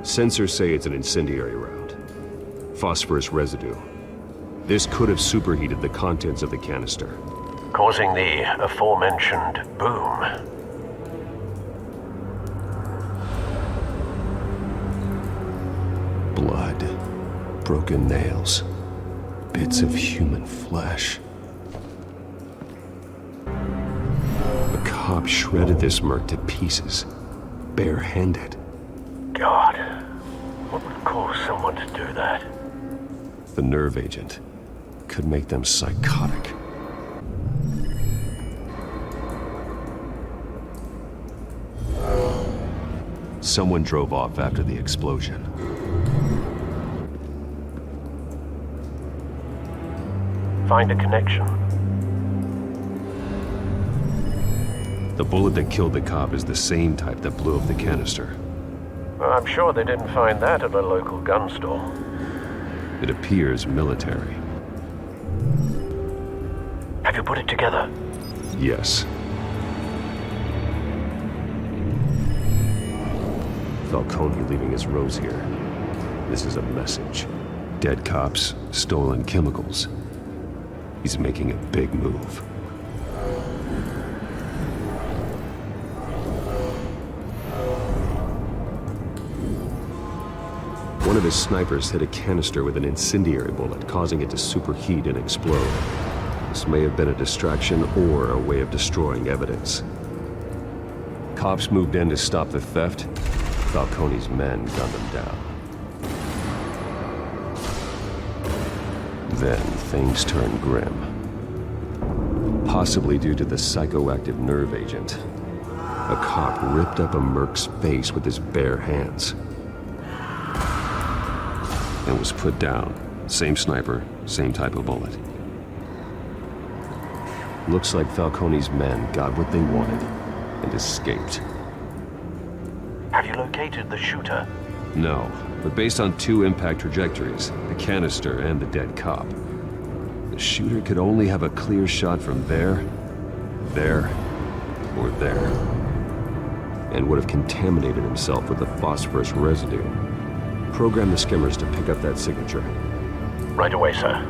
Sensors say it's an incendiary round. Phosphorus residue. This could have superheated the contents of the canister, causing the aforementioned boom. Blood. Broken nails. Bits of human flesh. Macabre. cop shredded this merc to pieces, barehanded. God, what would cause someone to do that? The nerve agent could make them psychotic. Someone drove off after the explosion. Find a connection. The bullet that killed the cop is the same type that blew up the canister. I'm sure they didn't find that at a local gun store. It appears military. Have you put it together? Yes. Falcone leaving his rose here. This is a message. Dead cops, stolen chemicals. He's making a big move. One of his snipers hit a canister with an incendiary bullet, causing it to superheat and explode. This may have been a distraction or a way of destroying evidence. Cops moved in to stop the theft. Falcone's men gunned them down. Then things turned grim. Possibly due to the psychoactive nerve agent. A cop ripped up a merc's face with his bare hands. And was put down. Same sniper, same type of bullet. Looks like Falcone's men got what they wanted and escaped. Have you located the shooter? No, but based on two impact trajectories, the canister and the dead cop, the shooter could only have a clear shot from there, or there, and would have contaminated himself with the phosphorus residue. Program the skimmers to pick up that signature. Right away, sir.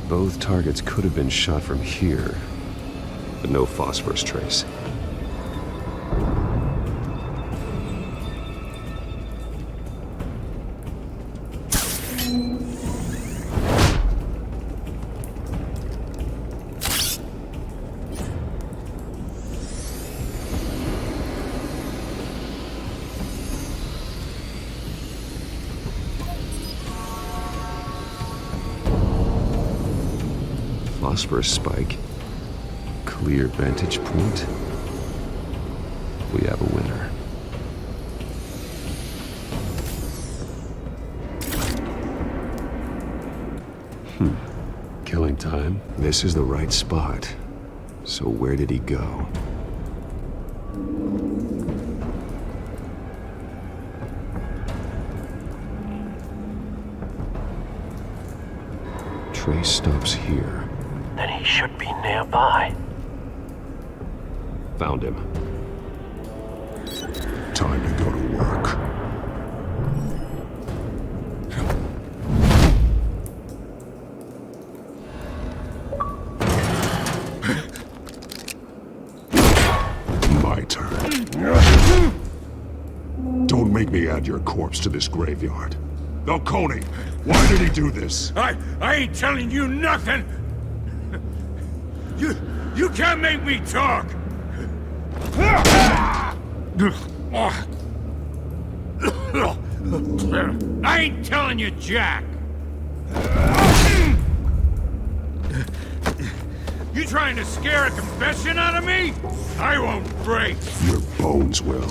Both targets could have been shot from here, but no phosphorus trace. Phosphorus spike. Clear vantage point. We have a winner. Killing time. This is the right spot. So where did he go? Trace stops here. Then he should be nearby. Found him. Time to go to work. My turn. Don't make me add your corpse to this graveyard. Falcone, why did he do this? I ain't telling you nothing! You can't make me talk! I ain't telling you jack! You trying to scare a confession out of me? I won't break! Your bones will.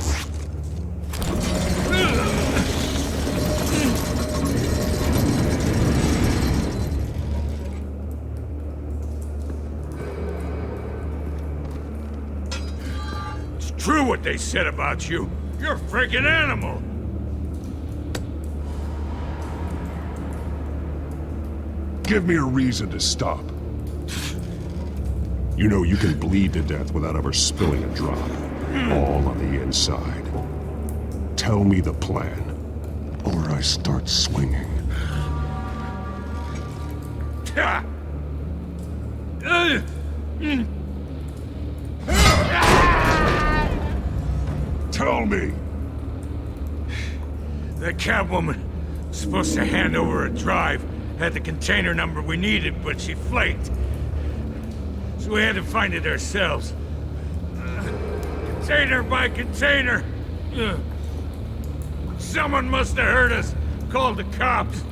True what they said about you. You're a freaking animal. Give me a reason to stop. You know you can bleed to death without ever spilling a drop. All on the inside. Tell me the plan, or I start swinging. Tell me! The Catwoman was supposed to hand over a drive, had the container number we needed, but she flaked. So we had to find it ourselves. Container by container. Someone must have heard us, called the cops.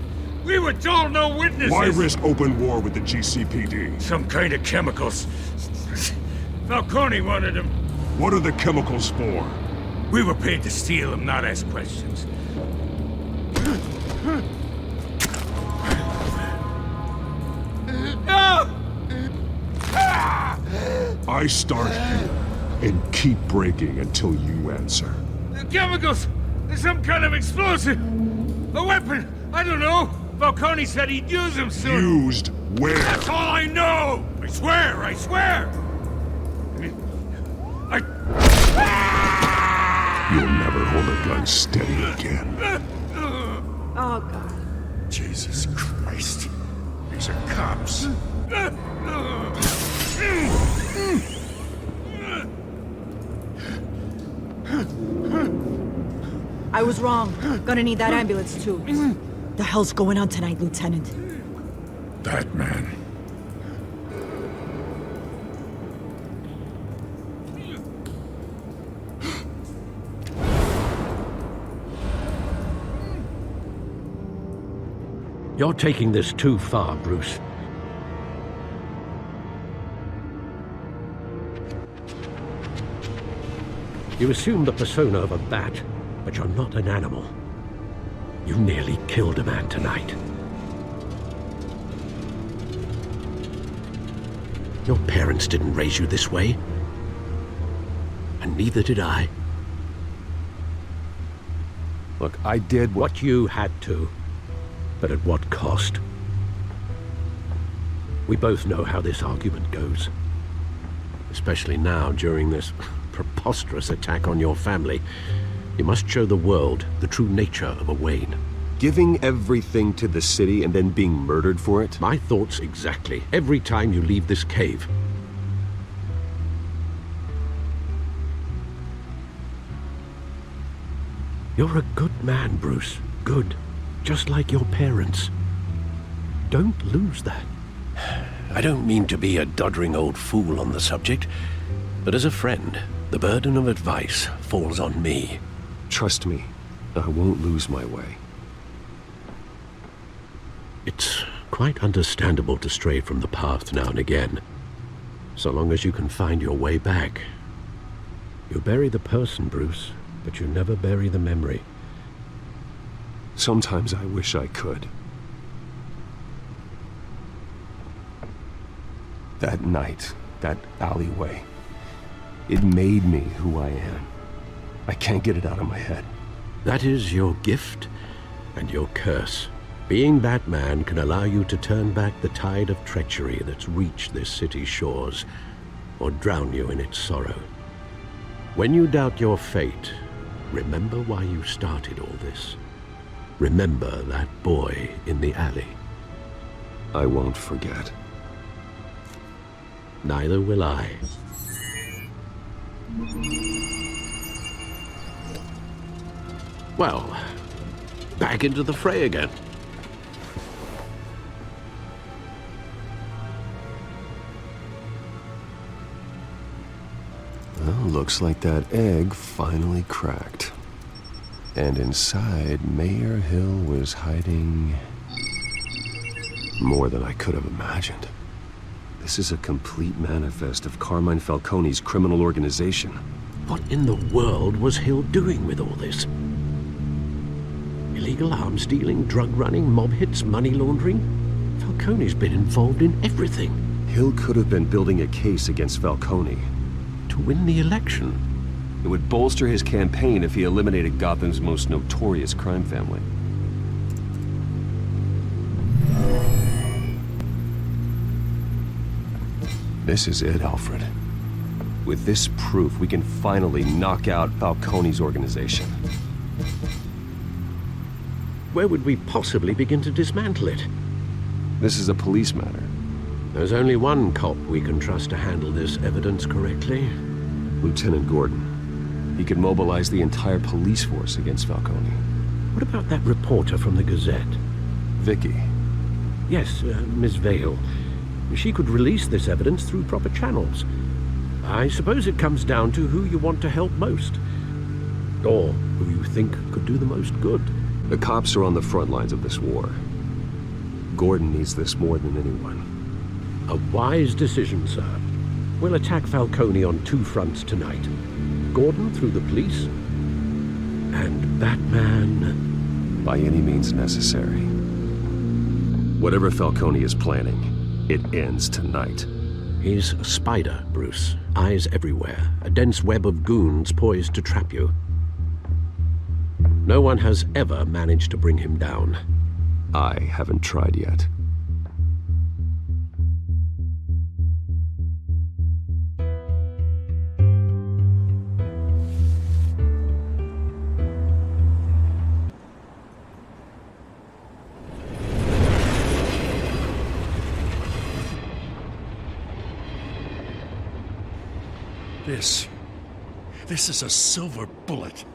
We were told no witnesses. Why risk open war with the GCPD? Some kind of chemicals. Falcone wanted them. What are the chemicals for? We were paid to steal them, not ask questions. I start here and keep breaking until you answer. The chemicals! There's some kind of explosive! A weapon! I don't know! Falcone said he'd use them soon! Used where? That's all I know! I swear! I swear! You'll never hold a gun steady again. Oh, God. Jesus Christ. These are cops. I was wrong. Gonna need that ambulance, too. The hell's going on tonight, Lieutenant? That man. You're taking this too far, Bruce. You assume the persona of a bat, but you're not an animal. You nearly killed a man tonight. Your parents didn't raise you this way. And neither did I. Look, I did what you had to. But at what cost? We both know how this argument goes. Especially now, during this preposterous attack on your family. You must show the world the true nature of a Wayne. Giving everything to the city and then being murdered for it? My thoughts exactly. Every time you leave this cave. You're a good man, Bruce. Good. Just like your parents. Don't lose that. I don't mean to be a doddering old fool on the subject, but as a friend, the burden of advice falls on me. Trust me, I won't lose my way. It's quite understandable to stray from the path now and again, so long as you can find your way back. You bury the person, Bruce, but you never bury the memory. Sometimes I wish I could. That night, that alleyway, it made me who I am. I can't get it out of my head. That is your gift and your curse. Being Batman can allow you to turn back the tide of treachery that's reached this city's shores, or drown you in its sorrow. When you doubt your fate, remember why you started all this. Remember that boy in the alley. I won't forget. Neither will I. Well, back into the fray again. Well, looks like that egg finally cracked. And inside, Mayor Hill was hiding more than I could have imagined. This is a complete manifest of Carmine Falcone's criminal organization. What in the world was Hill doing with all this? Illegal arms dealing, drug running, mob hits, money laundering? Falcone's been involved in everything. Hill could have been building a case against Falcone. To win the election. It would bolster his campaign if he eliminated Gotham's most notorious crime family. This is it, Alfred. With this proof, we can finally knock out Falcone's organization. Where would we possibly begin to dismantle it? This is a police matter. There's only one cop we can trust to handle this evidence correctly. Lieutenant Gordon. He could mobilize the entire police force against Falcone. What about that reporter from the Gazette? Vicky. Yes, Miss Vale. She could release this evidence through proper channels. I suppose it comes down to who you want to help most. Or who you think could do the most good. The cops are on the front lines of this war. Gordon needs this more than anyone. A wise decision, sir. We'll attack Falcone on two fronts tonight. Gordon through the police, and Batman... by any means necessary. Whatever Falcone is planning, it ends tonight. He's a spider, Bruce. Eyes everywhere. A dense web of goons poised to trap you. No one has ever managed to bring him down. I haven't tried yet. This is a silver bullet.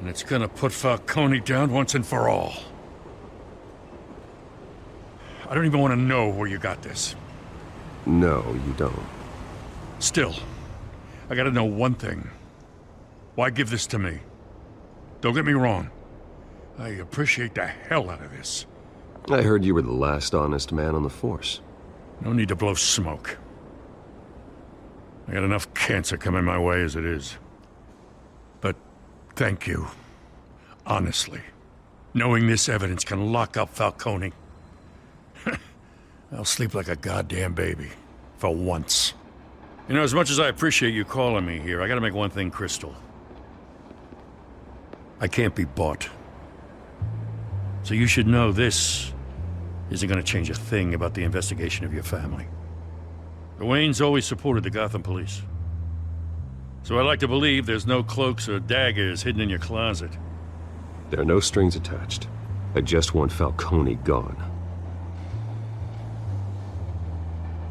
And it's gonna put Falcone down once and for all. I don't even want to know where you got this. No, you don't. Still, I gotta know one thing. Why give this to me? Don't get me wrong. I appreciate the hell out of this. I heard you were the last honest man on the force. No need to blow smoke. I got enough cancer coming my way as it is. But thank you. Honestly. Knowing this evidence can lock up Falcone. I'll sleep like a goddamn baby. For once. You know, as much as I appreciate you calling me here, I gotta make one thing crystal. I can't be bought. So you should know this isn't gonna change a thing about the investigation of your family. The Waynes always supported the Gotham police. So I like to believe there's no cloaks or daggers hidden in your closet. There are no strings attached. I just want Falcone gone.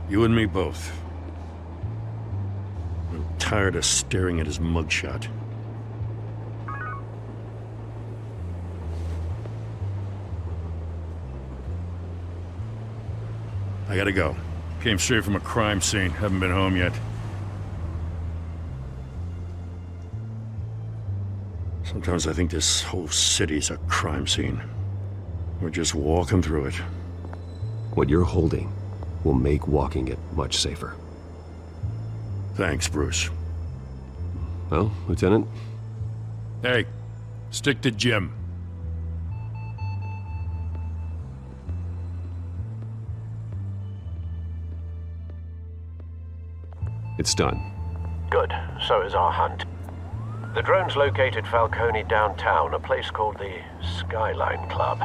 You and me both. I'm tired of staring at his mugshot. I gotta go. Came straight from a crime scene. Haven't been home yet. Sometimes I think this whole city's a crime scene. We're just walking through it. What you're holding will make walking it much safer. Thanks, Bruce. Well, Lieutenant? Hey, stick to Jim. It's done. Good. So is our hunt. The drones located Falcone downtown, a place called the Skyline Club.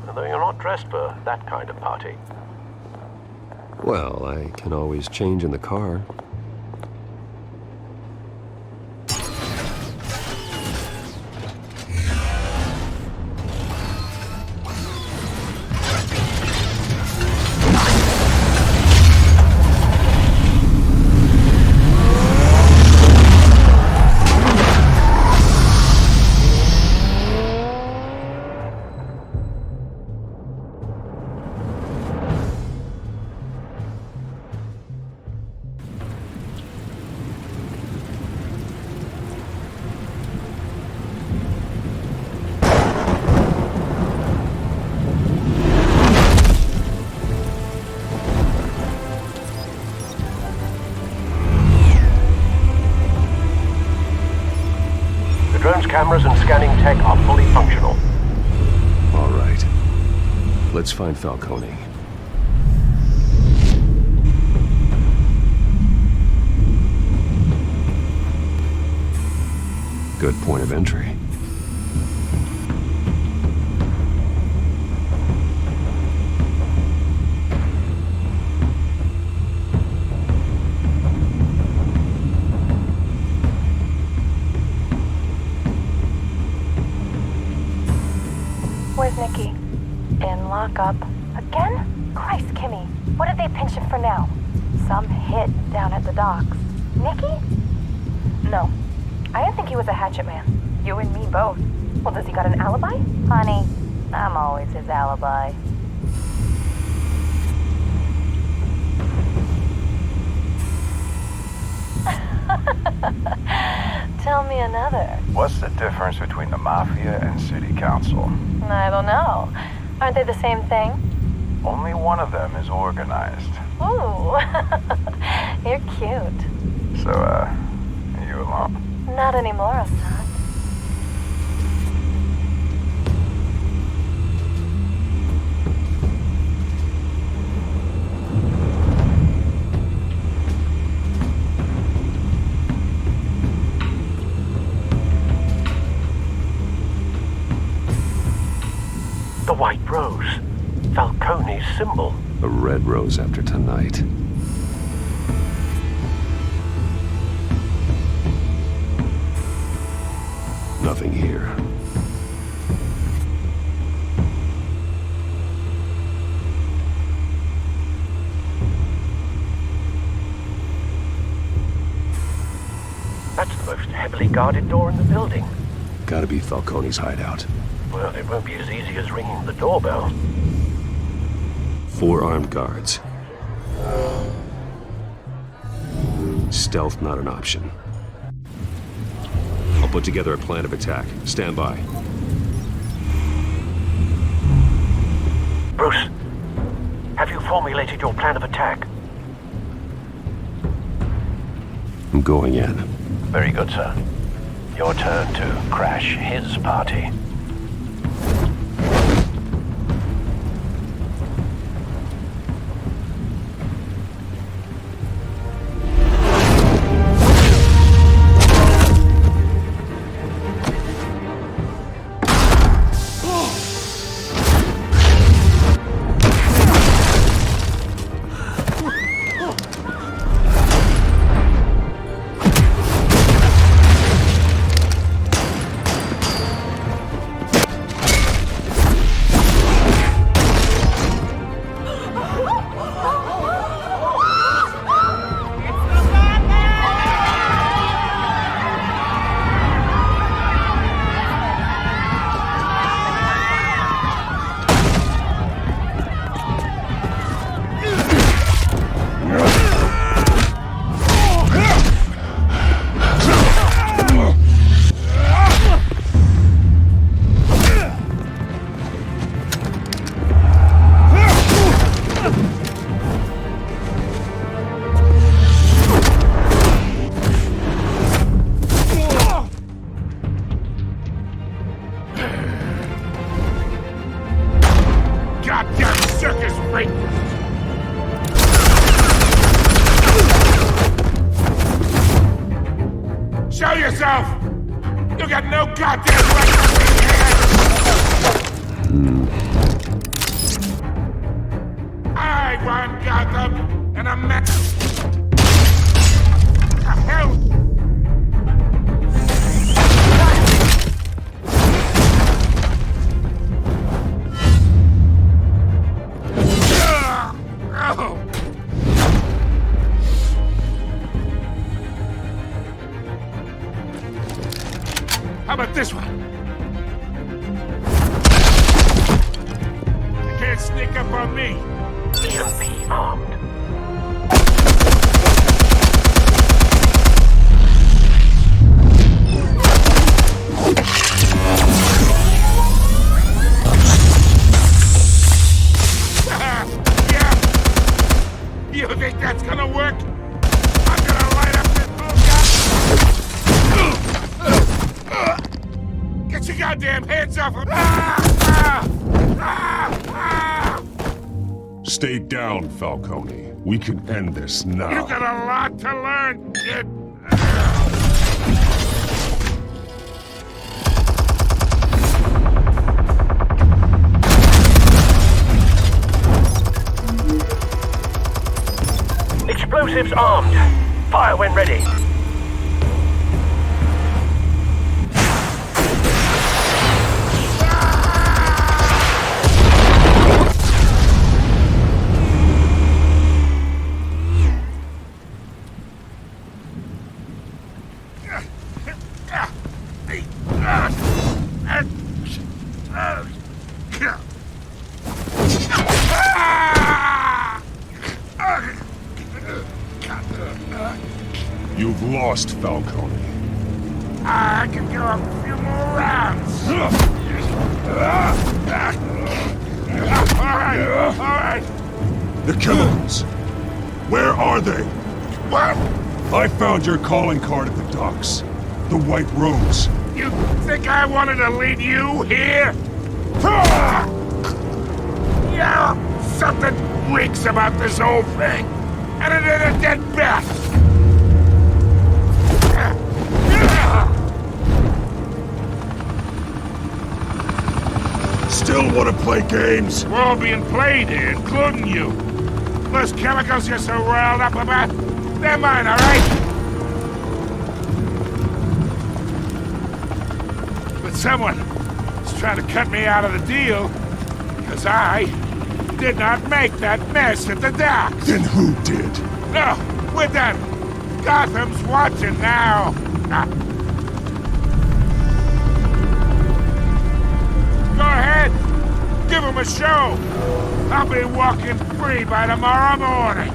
Although you're not dressed for that kind of party. Well, I can always change in the car. Cameras and scanning tech are fully functional. All right. Let's find Falcone. Good point of entry. Where's Nikki? In lockup. Again? Christ, Kimmy. What did they pinch him for now? Some hit down at the docks. Nikki? No. I didn't think he was a hatchet man. You and me both. Well, does he got an alibi? Honey, I'm always his alibi. Tell me another. What's the difference between the Mafia and City Council? I don't know. Aren't they the same thing? Only one of them is organized. Ooh. You're cute. So, are you alone? Not anymore, Assad. The white rose. Falcone's symbol. A red rose after tonight. Nothing here. That's the most heavily guarded door in the building. Gotta be Falcone's hideout. Well, it won't be as easy as ringing the doorbell. 4 armed guards. Stealth not an option. I'll put together a plan of attack. Stand by. Bruce, have you formulated your plan of attack? I'm going in. Very good, sir. Your turn to crash his party. Show yourself! You got no goddamn right to be here! I run Gotham, and I'm not... The hell? How about this one? You can't sneak up on me. Be armed. Yeah. You think that's gonna work? I'm gonna light up this bullshit. Get your goddamn hands off of Stay down, Falcone. We can end this now. You got a lot to learn, kid. Explosives armed. Fire when ready. lost, Falcone. I can go a few more rounds. All right. The chemicals. Where are they? What? I found your calling card at the docks. The White Rose. You think I wanted to lead you here? Yeah, something reeks about this whole thing. And it is a dead bat. Still want to play games? We're all being played here, including you. Those chemicals you're so riled up about, they're mine, all right? But someone is trying to cut me out of the deal, because I did not make that mess at the docks. Then who did? No, we're done. Gotham's watching now. Go ahead. Give him a show. I'll be walking free by tomorrow morning.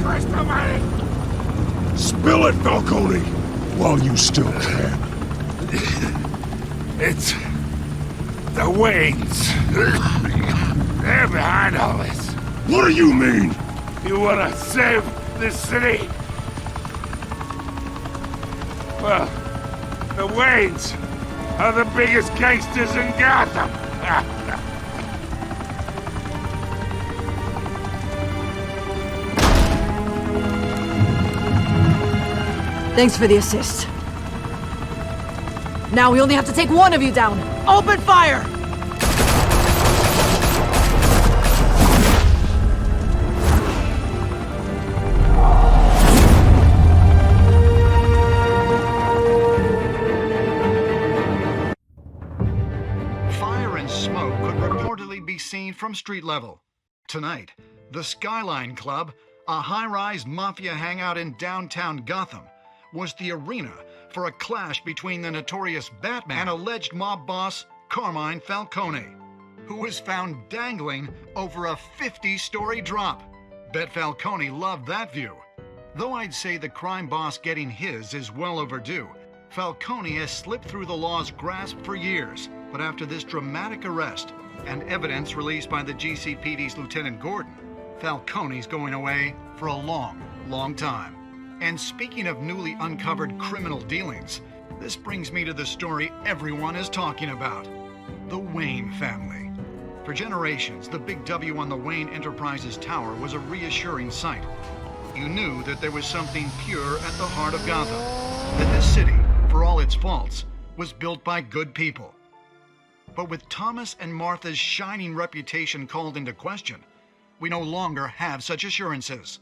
Christ almighty! Spill it, Falcone, while you still can. It's the Waynes. They're behind all this. What do you mean? You want to save this city? Well, the Waynes are the biggest gangsters in Gotham. Thanks for the assist. Now we only have to take one of you down. Open fire! Fire and smoke could reportedly be seen from street level. Tonight, the Skyline Club, a high-rise mafia hangout in downtown Gotham, was the arena for a clash between the notorious Batman and alleged mob boss Carmine Falcone, who was found dangling over a 50-story drop. Bet Falcone loved that view. Though I'd say the crime boss getting his is well overdue, Falcone has slipped through the law's grasp for years. But after this dramatic arrest and evidence released by the GCPD's Lieutenant Gordon, Falcone's going away for a long, long time. And speaking of newly uncovered criminal dealings, this brings me to the story everyone is talking about: the Wayne family. For generations, the big W on the Wayne Enterprises Tower was a reassuring sight. You knew that there was something pure at the heart of Gotham, that this city, for all its faults, was built by good people. But with Thomas and Martha's shining reputation called into question, we no longer have such assurances.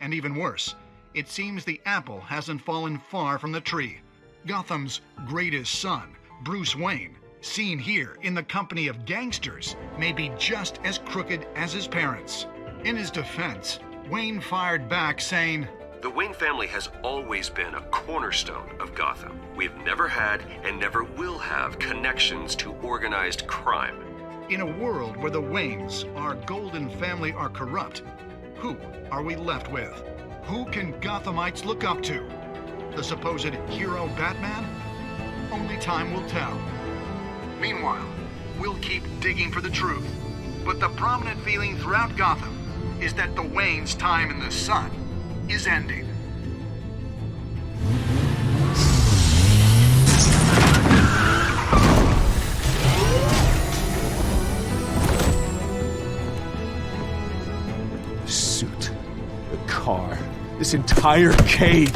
And even worse, it seems the apple hasn't fallen far from the tree. Gotham's greatest son, Bruce Wayne, seen here in the company of gangsters, may be just as crooked as his parents. In his defense, Wayne fired back saying, "The Wayne family has always been a cornerstone of Gotham. We've never had and never will have connections to organized crime." In a world where the Waynes, our golden family, are corrupt, who are we left with? Who can Gothamites look up to? The supposed hero Batman? Only time will tell. Meanwhile, we'll keep digging for the truth. But the prominent feeling throughout Gotham is that the Waynes' time in the sun is ending. The suit, the car, this entire cave.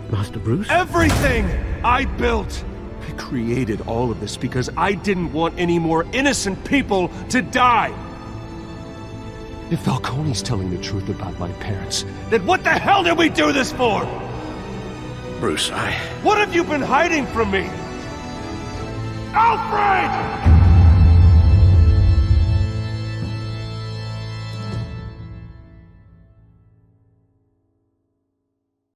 Master Bruce? Everything I built! I created all of this because I didn't want any more innocent people to die! If Falcone's telling the truth about my parents, then what the hell did we do this for? Bruce, What have you been hiding from me? Alfred!